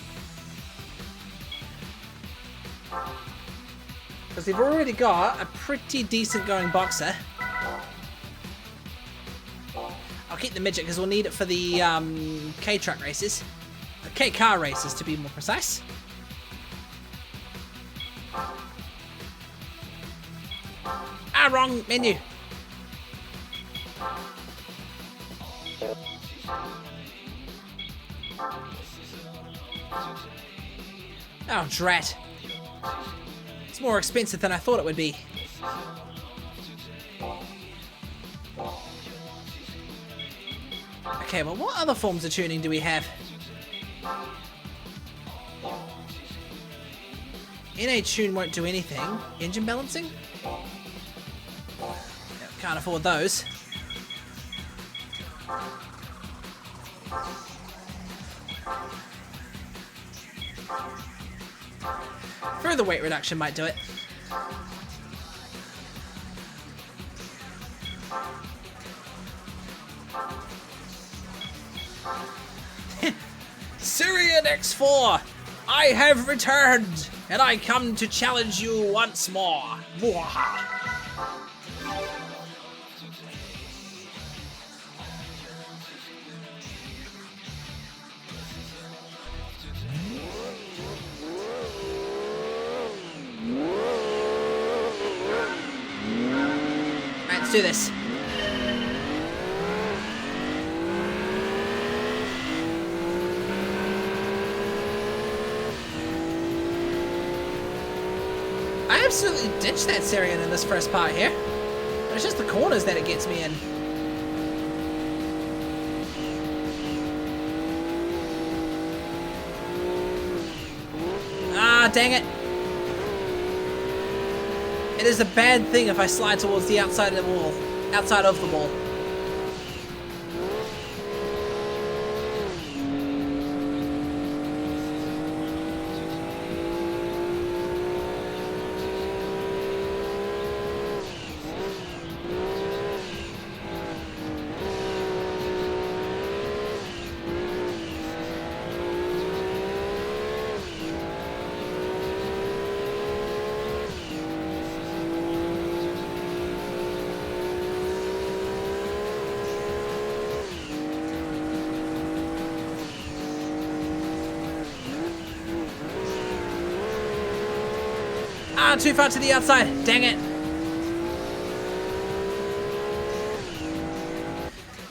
Because they've already got a pretty decent going boxer. I'll keep the midget because we'll need it for the K-truck races. The K-car races, to be more precise. Ah, wrong menu. Oh, drat. It's more expensive than I thought it would be. Okay, well, what other forms of tuning do we have? NA tune won't do anything. Engine balancing? Yep, can't afford those. Further weight reduction might do it. Syrian X4! I have returned, and I come to challenge you once more. Mwaha. Let's do this. I absolutely ditched that Syrian in this first part here. It's just the corners that it gets me in. Ah, dang it. It is a bad thing if I slide towards the outside of the wall. Outside of the wall. Ah, too far to the outside. Dang it.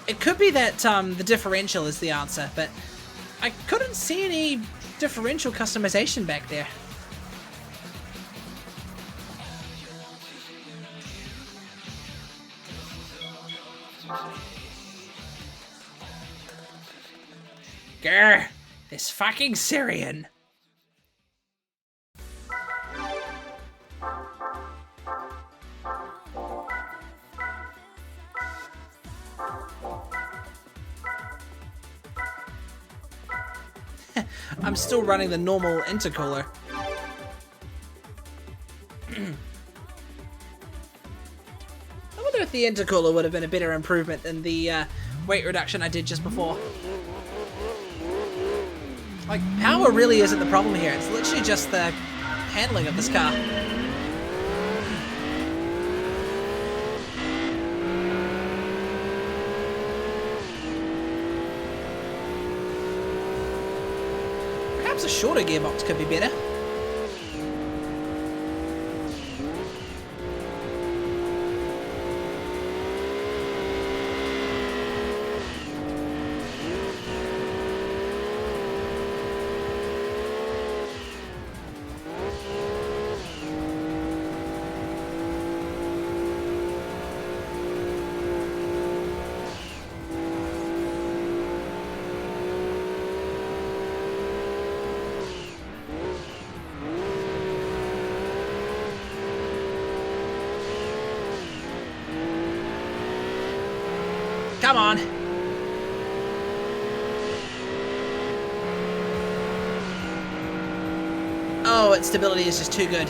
It could be that the differential is the answer, but I couldn't see any differential customization back there. Grr, this fucking Syrian. I'm still running the normal intercooler. I wonder if the intercooler would have been a better improvement than the weight reduction I did just before. Like, power really isn't the problem here. It's literally just the handling of this car. Perhaps a shorter gearbox could be better. Come on. Oh, its stability is just too good.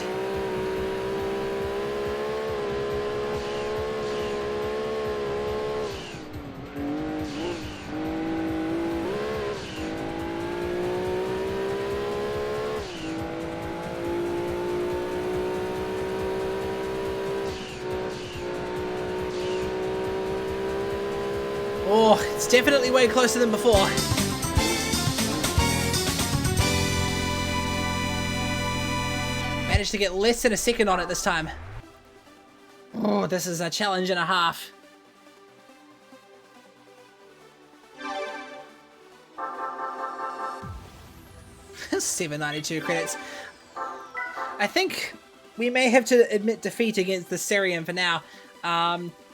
Oh, it's definitely way closer than before. Managed to get less than a second on it this time. Oh, this is a challenge and a half. $792 credits. I think we may have to admit defeat against the Syrian for now.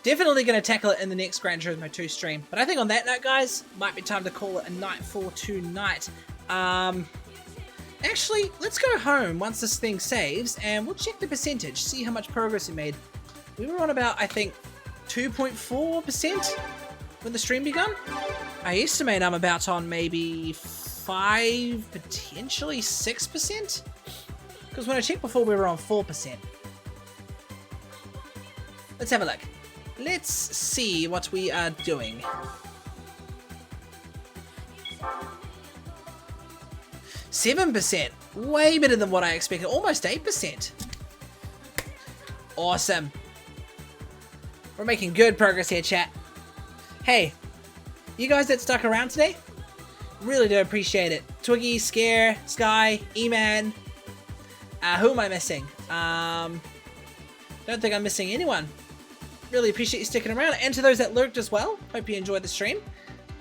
Definitely going to tackle it in the next Gran Turismo 2 stream. But I think on that note, guys, might be time to call it a night for tonight. Actually, let's go home once this thing saves, and we'll check the percentage, see how much progress we made. We were on about, I think, 2.4% when the stream begun. I estimate I'm about on maybe 5, potentially 6%. Because when I checked before, we were on 4%. Let's have a look. Let's see what we are doing. 7%. Way better than what I expected. Almost 8%. Awesome. We're making good progress here, chat. Hey, you guys that stuck around today, really do appreciate it. Twiggy, Scare, Sky, E-Man. Who am I missing? Don't think I'm missing anyone. Really appreciate you sticking around, and to those that lurked as well. Hope you enjoyed the stream.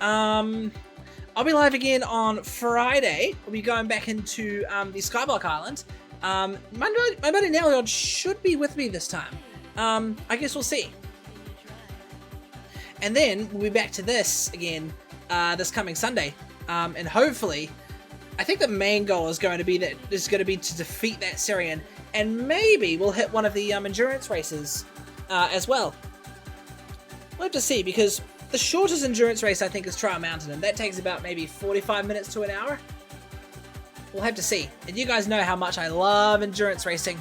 I'll be live again on Friday. We'll be going back into the Skyblock Island. My buddy Nelliod should be with me this time. I guess we'll see. And then we'll be back to this again this coming Sunday. And hopefully, I think the main goal is going to be to defeat that Syrian, and maybe we'll hit one of the endurance races as well. We'll have to see, because the shortest endurance race I think is Trial Mountain, and that takes about maybe 45 minutes to an hour. We'll have to see. And you guys know how much I love endurance racing.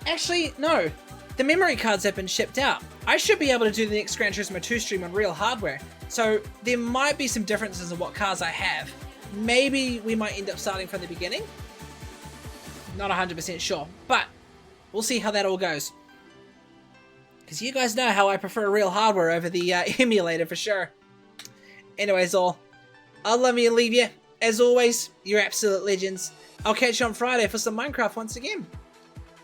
Actually, no. The memory cards have been shipped out. I should be able to do the next Gran Turismo 2 stream on real hardware. So there might be some differences in what cars I have. Maybe we might end up starting from the beginning. Not 100% sure. But we'll see how that all goes. Because you guys know how I prefer real hardware over the emulator for sure. Anyways, I'll love you and leave you. As always, you're absolute legends. I'll catch you on Friday for some Minecraft once again.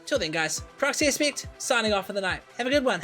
Till then, guys, Proxy Aspect, signing off for the night. Have a good one.